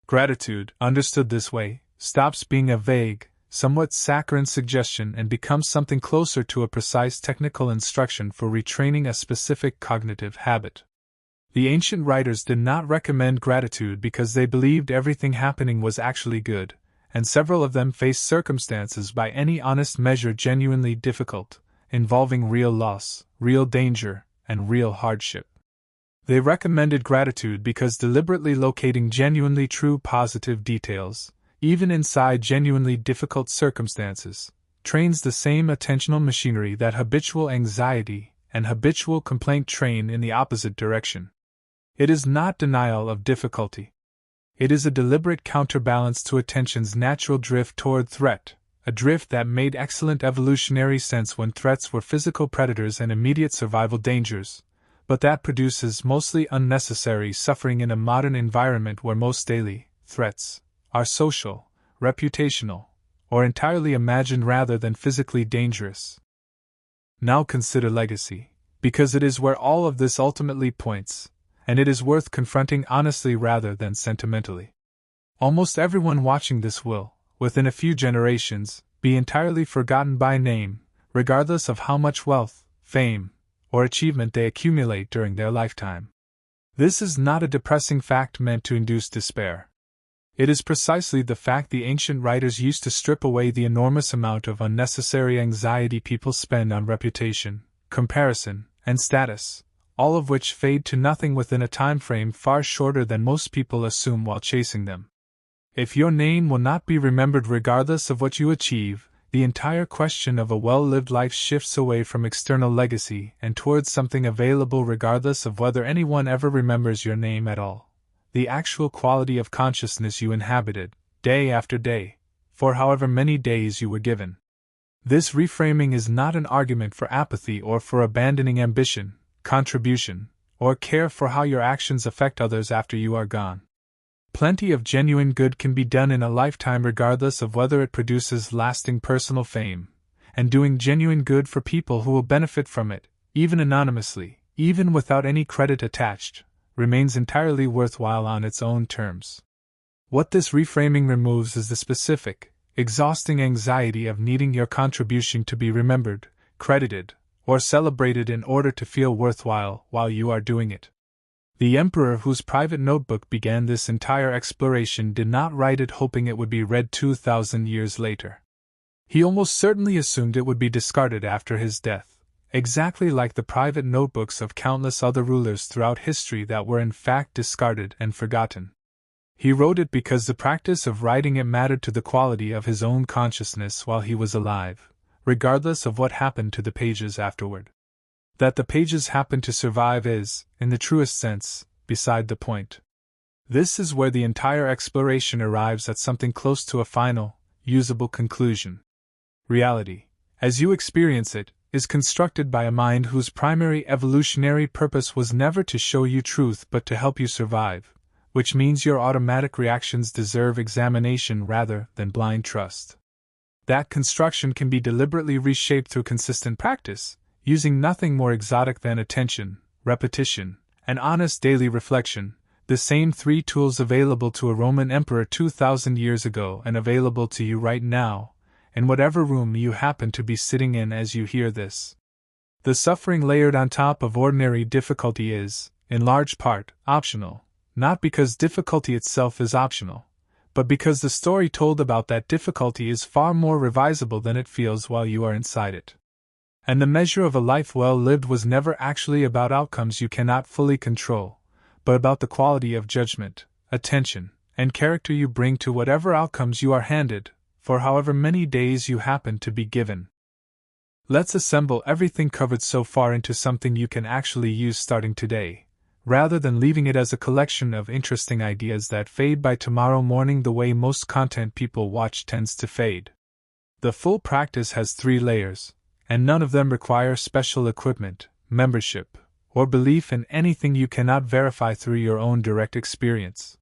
Gratitude, understood this way, stops being a vague, somewhat saccharine suggestion and becomes something closer to a precise technical instruction for retraining a specific cognitive habit. The ancient writers did not recommend gratitude because they believed everything happening was actually good, and several of them faced circumstances by any honest measure genuinely difficult, involving real loss, real danger, and real hardship. They recommended gratitude because deliberately locating genuinely true positive details, even inside genuinely difficult circumstances, trains the same attentional machinery that habitual anxiety and habitual complaint train in the opposite direction. It is not denial of difficulty. It is a deliberate counterbalance to attention's natural drift toward threat, a drift that made excellent evolutionary sense when threats were physical predators and immediate survival dangers, but that produces mostly unnecessary suffering in a modern environment where most daily threats are social, reputational, or entirely imagined rather than physically dangerous. Now consider legacy, because it is where all of this ultimately points, and it is worth confronting honestly rather than sentimentally. Almost everyone watching this will, within a few generations, be entirely forgotten by name, regardless of how much wealth, fame, or achievement they accumulate during their lifetime. This is not a depressing fact meant to induce despair. It is precisely the fact the ancient writers used to strip away the enormous amount of unnecessary anxiety people spend on reputation, comparison, and status, all of which fade to nothing within a time frame far shorter than most people assume while chasing them. If your name will not be remembered regardless of what you achieve, the entire question of a well-lived life shifts away from external legacy and towards something available regardless of whether anyone ever remembers your name at all. The actual quality of consciousness you inhabited, day after day, for however many days you were given. This reframing is not an argument for apathy or for abandoning ambition, contribution, or care for how your actions affect others after you are gone. Plenty of genuine good can be done in a lifetime regardless of whether it produces lasting personal fame, and doing genuine good for people who will benefit from it, even anonymously, even without any credit attached, remains entirely worthwhile on its own terms. What this reframing removes is the specific, exhausting anxiety of needing your contribution to be remembered, credited, or celebrated in order to feel worthwhile while you are doing it. The emperor whose private notebook began this entire exploration did not write it hoping it would be read 2,000 years later. He almost certainly assumed it would be discarded after his death, exactly like the private notebooks of countless other rulers throughout history that were in fact discarded and forgotten. He wrote it because the practice of writing it mattered to the quality of his own consciousness while he was alive, regardless of what happened to the pages afterward. That the pages happened to survive is, in the truest sense, beside the point. This is where the entire exploration arrives at something close to a final, usable conclusion. Reality, as you experience it, is constructed by a mind whose primary evolutionary purpose was never to show you truth but to help you survive, which means your automatic reactions deserve examination rather than blind trust. That construction can be deliberately reshaped through consistent practice, using nothing more exotic than attention, repetition, and honest daily reflection, the same three tools available to a Roman emperor 2,000 years ago and available to you right now, in whatever room you happen to be sitting in as you hear this. The suffering layered on top of ordinary difficulty is, in large part, optional, not because difficulty itself is optional, but because the story told about that difficulty is far more revisable than it feels while you are inside it. And the measure of a life well lived was never actually about outcomes you cannot fully control, but about the quality of judgment, attention, and character you bring to whatever outcomes you are handed, for however many days you happen to be given. Let's assemble everything covered so far into something you can actually use starting today, rather than leaving it as a collection of interesting ideas that fade by tomorrow morning the way most content people watch tends to fade. The full practice has 3 layers, and none of them require special equipment, membership, or belief in anything you cannot verify through your own direct experience.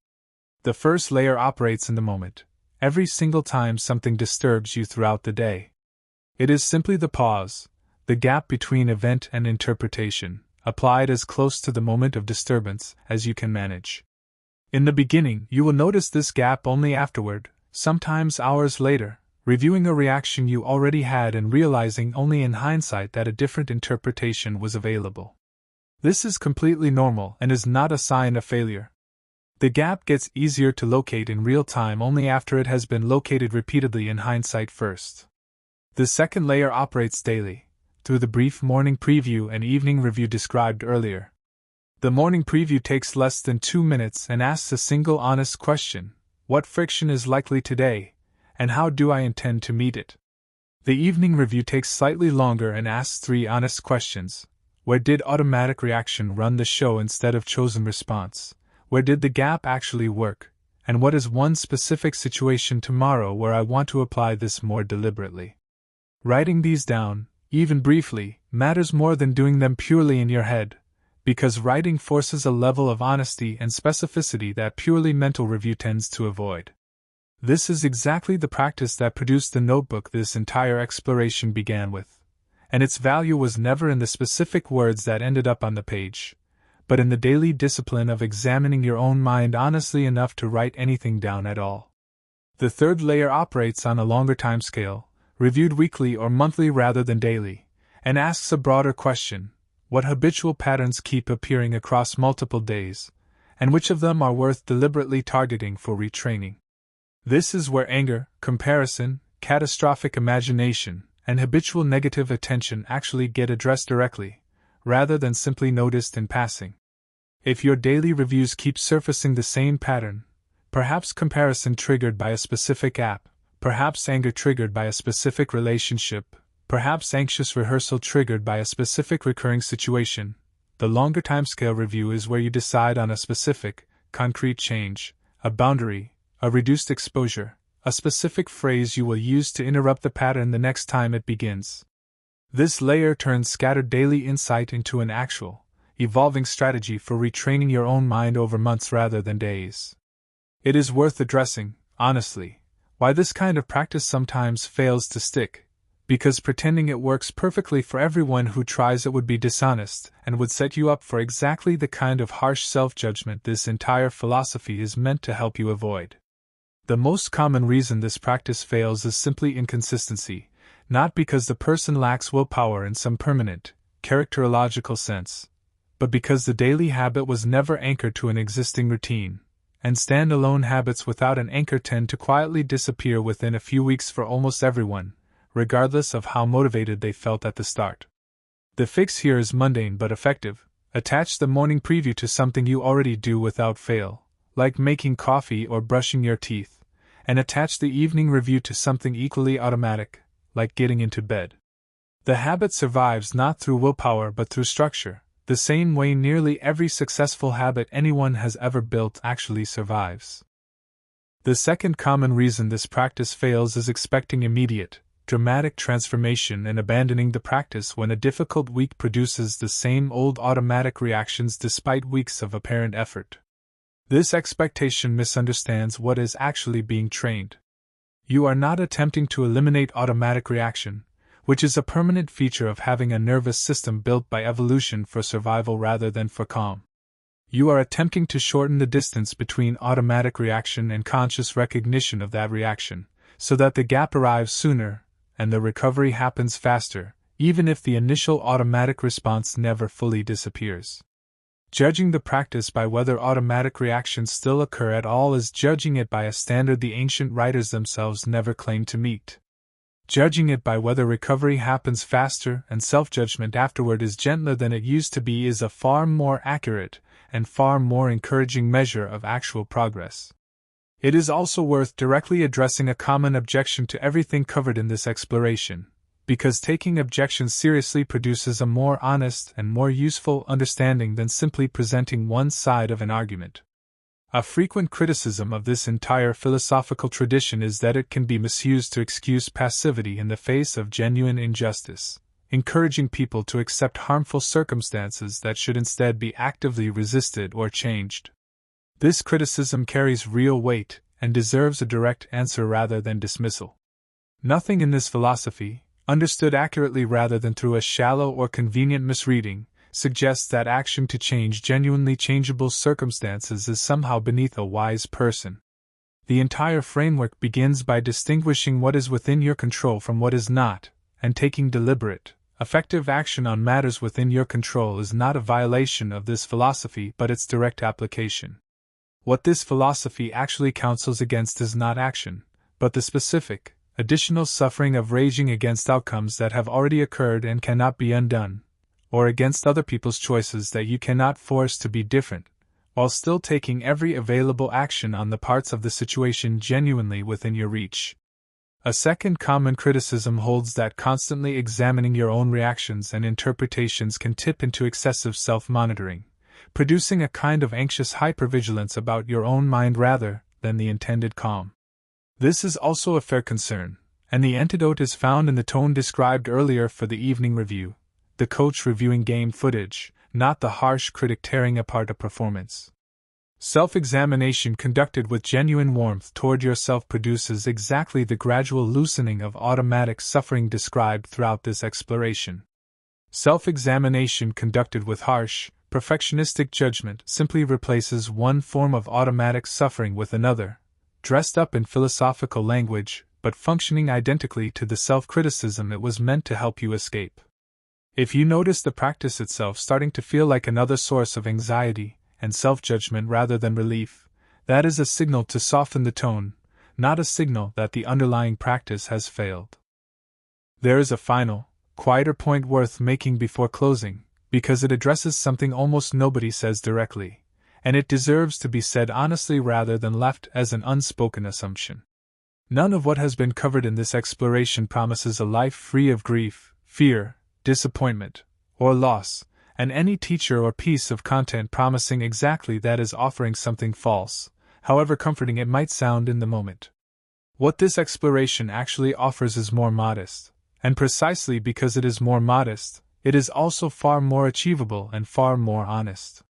The first layer operates in the moment, every single time something disturbs you throughout the day. It is simply the pause, the gap between event and interpretation, applied as close to the moment of disturbance as you can manage. In the beginning, you will notice this gap only afterward, sometimes hours later, reviewing a reaction you already had and realizing only in hindsight that a different interpretation was available. This is completely normal and is not a sign of failure. The gap gets easier to locate in real time only after it has been located repeatedly in hindsight first. The second layer operates daily, through the brief morning preview and evening review described earlier. The morning preview takes less than 2 minutes and asks a single honest question: what friction is likely today, and how do I intend to meet it? The evening review takes slightly longer and asks 3 honest questions: where did automatic reaction run the show instead of chosen response? Where did the gap actually work? And what is one specific situation tomorrow where I want to apply this more deliberately? Writing these down, even briefly, matters more than doing them purely in your head, because writing forces a level of honesty and specificity that purely mental review tends to avoid. This is exactly the practice that produced the notebook this entire exploration began with, and its value was never in the specific words that ended up on the page, but in the daily discipline of examining your own mind honestly enough to write anything down at all. The third layer operates on a longer timescale, reviewed weekly or monthly rather than daily, and asks a broader question: what habitual patterns keep appearing across multiple days, and which of them are worth deliberately targeting for retraining? This is where anger, comparison, catastrophic imagination, and habitual negative attention actually get addressed directly, rather than simply noticed in passing. If your daily reviews keep surfacing the same pattern, perhaps comparison triggered by a specific app, perhaps anger triggered by a specific relationship, perhaps anxious rehearsal triggered by a specific recurring situation, the longer timescale review is where you decide on a specific, concrete change, a boundary, a reduced exposure, a specific phrase you will use to interrupt the pattern the next time it begins. This layer turns scattered daily insight into an actual, evolving strategy for retraining your own mind over months rather than days. It is worth addressing, honestly, why this kind of practice sometimes fails to stick, because pretending it works perfectly for everyone who tries it would be dishonest and would set you up for exactly the kind of harsh self-judgment this entire philosophy is meant to help you avoid. The most common reason this practice fails is simply inconsistency, not because the person lacks willpower in some permanent, characterological sense, but because the daily habit was never anchored to an existing routine, and stand-alone habits without an anchor tend to quietly disappear within a few weeks for almost everyone, regardless of how motivated they felt at the start. The fix here is mundane but effective. Attach the morning preview to something you already do without fail, like making coffee or brushing your teeth, and attach the evening review to something equally automatic, like getting into bed. The habit survives not through willpower but through structure, the same way nearly every successful habit anyone has ever built actually survives. The second common reason this practice fails is expecting immediate, dramatic transformation and abandoning the practice when a difficult week produces the same old automatic reactions despite weeks of apparent effort. This expectation misunderstands what is actually being trained. You are not attempting to eliminate automatic reaction, which is a permanent feature of having a nervous system built by evolution for survival rather than for calm. You are attempting to shorten the distance between automatic reaction and conscious recognition of that reaction, so that the gap arrives sooner, and the recovery happens faster, even if the initial automatic response never fully disappears. Judging the practice by whether automatic reactions still occur at all is judging it by a standard the ancient writers themselves never claimed to meet. Judging it by whether recovery happens faster and self-judgment afterward is gentler than it used to be is a far more accurate and far more encouraging measure of actual progress. It is also worth directly addressing a common objection to everything covered in this exploration, because taking objections seriously produces a more honest and more useful understanding than simply presenting one side of an argument. A frequent criticism of this entire philosophical tradition is that it can be misused to excuse passivity in the face of genuine injustice, encouraging people to accept harmful circumstances that should instead be actively resisted or changed. This criticism carries real weight and deserves a direct answer rather than dismissal. Nothing in this philosophy, understood accurately rather than through a shallow or convenient misreading, suggests that action to change genuinely changeable circumstances is somehow beneath a wise person. The entire framework begins by distinguishing what is within your control from what is not, and taking deliberate, effective action on matters within your control is not a violation of this philosophy but its direct application. What this philosophy actually counsels against is not action, but the specific, additional suffering of raging against outcomes that have already occurred and cannot be undone, or against other people's choices that you cannot force to be different, while still taking every available action on the parts of the situation genuinely within your reach. A second common criticism holds that constantly examining your own reactions and interpretations can tip into excessive self-monitoring, producing a kind of anxious hypervigilance about your own mind rather than the intended calm. This is also a fair concern, and the antidote is found in the tone described earlier for the evening review, the coach reviewing game footage, not the harsh critic tearing apart a performance. Self-examination conducted with genuine warmth toward yourself produces exactly the gradual loosening of automatic suffering described throughout this exploration. Self-examination conducted with harsh, perfectionistic judgment simply replaces one form of automatic suffering with another, dressed up in philosophical language, but functioning identically to the self-criticism it was meant to help you escape. If you notice the practice itself starting to feel like another source of anxiety and self-judgment rather than relief, that is a signal to soften the tone, not a signal that the underlying practice has failed. There is a final, quieter point worth making before closing, because it addresses something almost nobody says directly, and it deserves to be said honestly rather than left as an unspoken assumption. None of what has been covered in this exploration promises a life free of grief, fear, disappointment, or loss, and any teacher or piece of content promising exactly that is offering something false, however comforting it might sound in the moment. What this exploration actually offers is more modest, and precisely because it is more modest, it is also far more achievable and far more honest.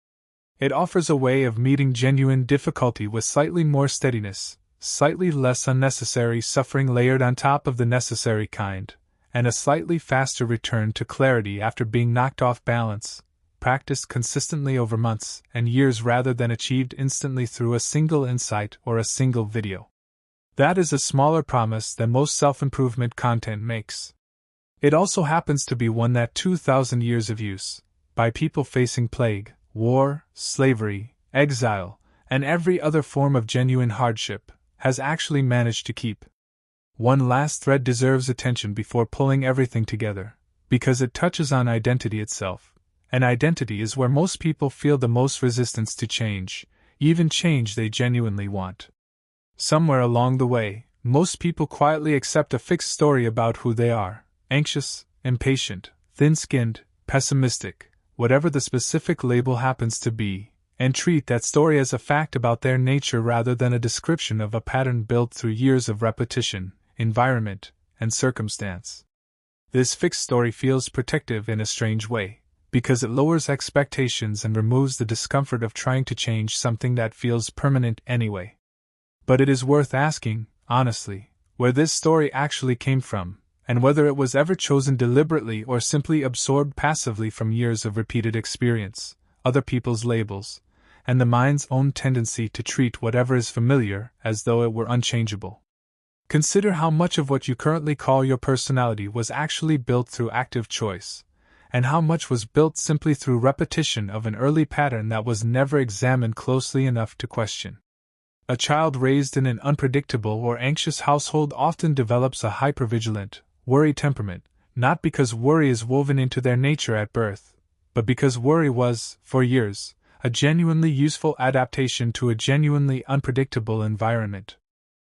It offers a way of meeting genuine difficulty with slightly more steadiness, slightly less unnecessary suffering layered on top of the necessary kind, and a slightly faster return to clarity after being knocked off balance, practiced consistently over months and years rather than achieved instantly through a single insight or a single video. That is a smaller promise than most self-improvement content makes. It also happens to be one that 2,000 years of use, by people facing plague, war, slavery, exile, and every other form of genuine hardship, has actually managed to keep. One last thread deserves attention before pulling everything together, because it touches on identity itself, and identity is where most people feel the most resistance to change, even change they genuinely want. Somewhere along the way, most people quietly accept a fixed story about who they are, anxious, impatient, thin-skinned, pessimistic, whatever the specific label happens to be, and treat that story as a fact about their nature rather than a description of a pattern built through years of repetition, environment, and circumstance. This fixed story feels protective in a strange way, because it lowers expectations and removes the discomfort of trying to change something that feels permanent anyway. But it is worth asking, honestly, where this story actually came from, and whether it was ever chosen deliberately or simply absorbed passively from years of repeated experience, other people's labels, and the mind's own tendency to treat whatever is familiar as though it were unchangeable. Consider how much of what you currently call your personality was actually built through active choice, and how much was built simply through repetition of an early pattern that was never examined closely enough to question. A child raised in an unpredictable or anxious household often develops a hypervigilant, worry temperament, not because worry is woven into their nature at birth, but because worry was, for years, a genuinely useful adaptation to a genuinely unpredictable environment.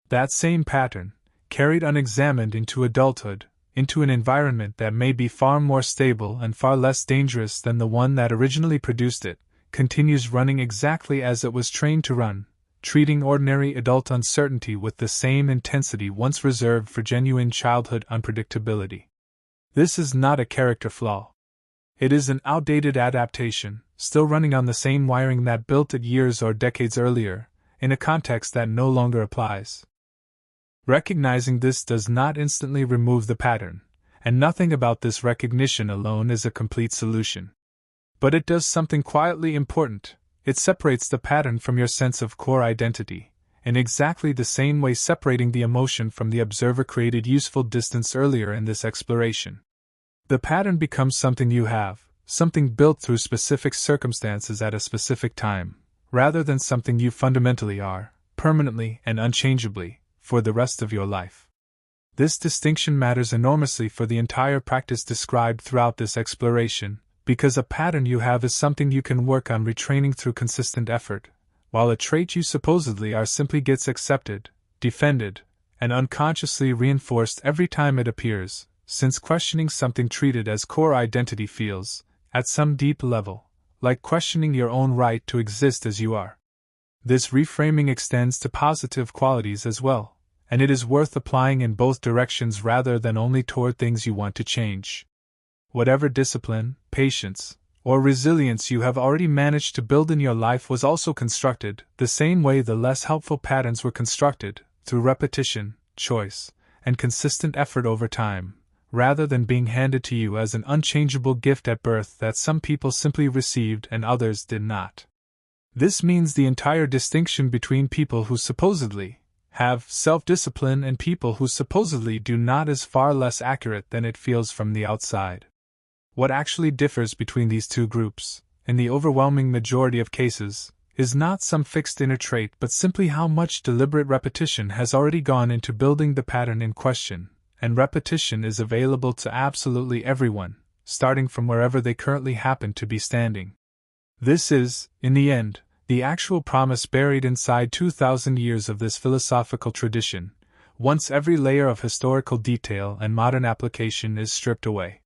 That same pattern, carried unexamined into adulthood, into an environment that may be far more stable and far less dangerous than the one that originally produced it, continues running exactly as it was trained to run, treating ordinary adult uncertainty with the same intensity once reserved for genuine childhood unpredictability. This is not a character flaw. It is an outdated adaptation, still running on the same wiring that built it years or decades earlier, in a context that no longer applies. Recognizing this does not instantly remove the pattern, and nothing about this recognition alone is a complete solution. But it does something quietly important. It separates the pattern from your sense of core identity, in exactly the same way separating the emotion from the observer created useful distance earlier in this exploration. The pattern becomes something you have, something built through specific circumstances at a specific time, rather than something you fundamentally are, permanently and unchangeably, for the rest of your life. This distinction matters enormously for the entire practice described throughout this exploration, because a pattern you have is something you can work on retraining through consistent effort, while a trait you supposedly are simply gets accepted, defended, and unconsciously reinforced every time it appears, since questioning something treated as core identity feels, at some deep level, like questioning your own right to exist as you are. This reframing extends to positive qualities as well, and it is worth applying in both directions rather than only toward things you want to change. Whatever discipline, patience, or resilience you have already managed to build in your life was also constructed, the same way the less helpful patterns were constructed, through repetition, choice, and consistent effort over time, rather than being handed to you as an unchangeable gift at birth that some people simply received and others did not. This means the entire distinction between people who supposedly have self-discipline and people who supposedly do not is far less accurate than it feels from the outside. What actually differs between these two groups, in the overwhelming majority of cases, is not some fixed inner trait but simply how much deliberate repetition has already gone into building the pattern in question, and repetition is available to absolutely everyone, starting from wherever they currently happen to be standing. This is, in the end, the actual promise buried inside 2,000 years of this philosophical tradition, once every layer of historical detail and modern application is stripped away.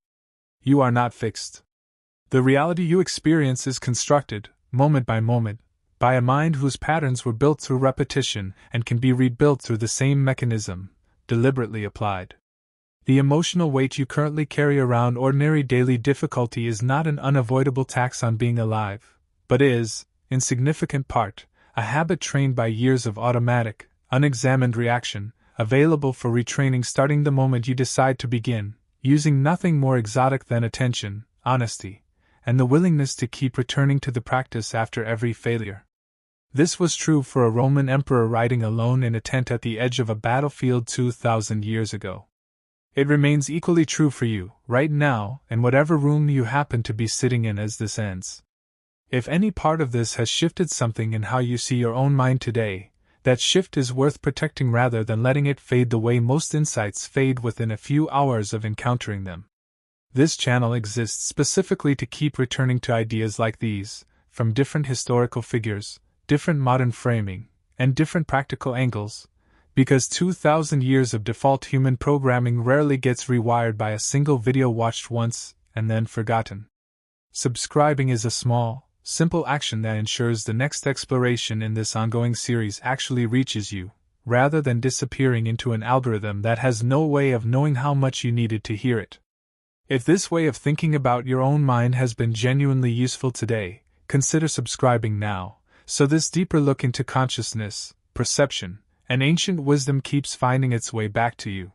You are not fixed. The reality you experience is constructed, moment by moment, by a mind whose patterns were built through repetition and can be rebuilt through the same mechanism, deliberately applied. The emotional weight you currently carry around ordinary daily difficulty is not an unavoidable tax on being alive, but is, in significant part, a habit trained by years of automatic, unexamined reaction, available for retraining starting the moment you decide to begin, using nothing more exotic than attention, honesty, and the willingness to keep returning to the practice after every failure. This was true for a Roman emperor riding alone in a tent at the edge of a battlefield 2,000 years ago. It remains equally true for you, right now, in whatever room you happen to be sitting in as this ends. If any part of this has shifted something in how you see your own mind today, that shift is worth protecting rather than letting it fade the way most insights fade within a few hours of encountering them. This channel exists specifically to keep returning to ideas like these, from different historical figures, different modern framing, and different practical angles, because 2,000 years of default human programming rarely gets rewired by a single video watched once and then forgotten. Subscribing is a small, simple action that ensures the next exploration in this ongoing series actually reaches you, rather than disappearing into an algorithm that has no way of knowing how much you needed to hear it. If this way of thinking about your own mind has been genuinely useful today, consider subscribing now, so this deeper look into consciousness, perception, and ancient wisdom keeps finding its way back to you.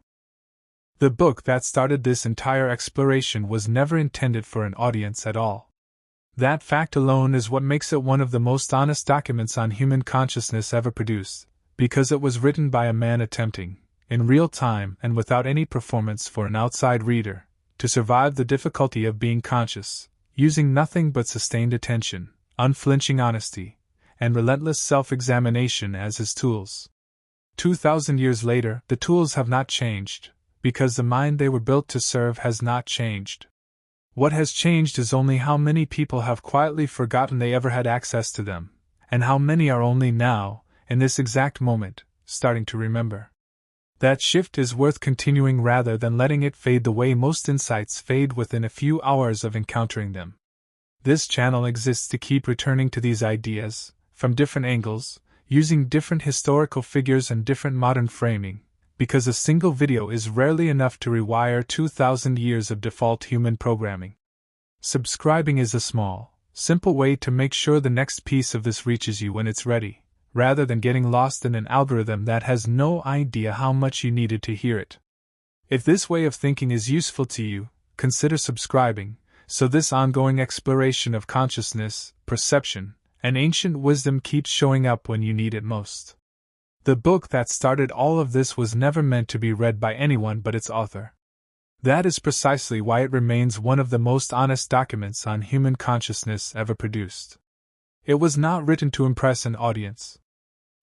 The book that started this entire exploration was never intended for an audience at all. That fact alone is what makes it one of the most honest documents on human consciousness ever produced, because it was written by a man attempting, in real time and without any performance for an outside reader, to survive the difficulty of being conscious, using nothing but sustained attention, unflinching honesty, and relentless self-examination as his tools. 2,000 years later, the tools have not changed, because the mind they were built to serve has not changed. What has changed is only how many people have quietly forgotten they ever had access to them, and how many are only now, in this exact moment, starting to remember. That shift is worth continuing rather than letting it fade the way most insights fade within a few hours of encountering them. This channel exists to keep returning to these ideas, from different angles, using different historical figures and different modern framing, because a single video is rarely enough to rewire 2,000 years of default human programming. Subscribing is a small, simple way to make sure the next piece of this reaches you when it's ready, rather than getting lost in an algorithm that has no idea how much you needed to hear it. If this way of thinking is useful to you, consider subscribing, so this ongoing exploration of consciousness, perception, and ancient wisdom keeps showing up when you need it most. The book that started all of this was never meant to be read by anyone but its author. That is precisely why it remains one of the most honest documents on human consciousness ever produced. It was not written to impress an audience.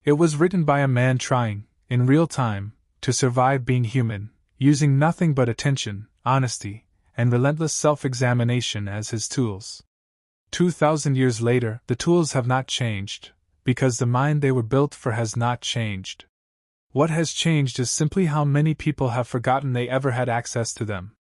It was written by a man trying, in real time, to survive being human, using nothing but attention, honesty, and relentless self-examination as his tools. 2,000 years later, the tools have not changed, because the mind they were built for has not changed. What has changed is simply how many people have forgotten they ever had access to them,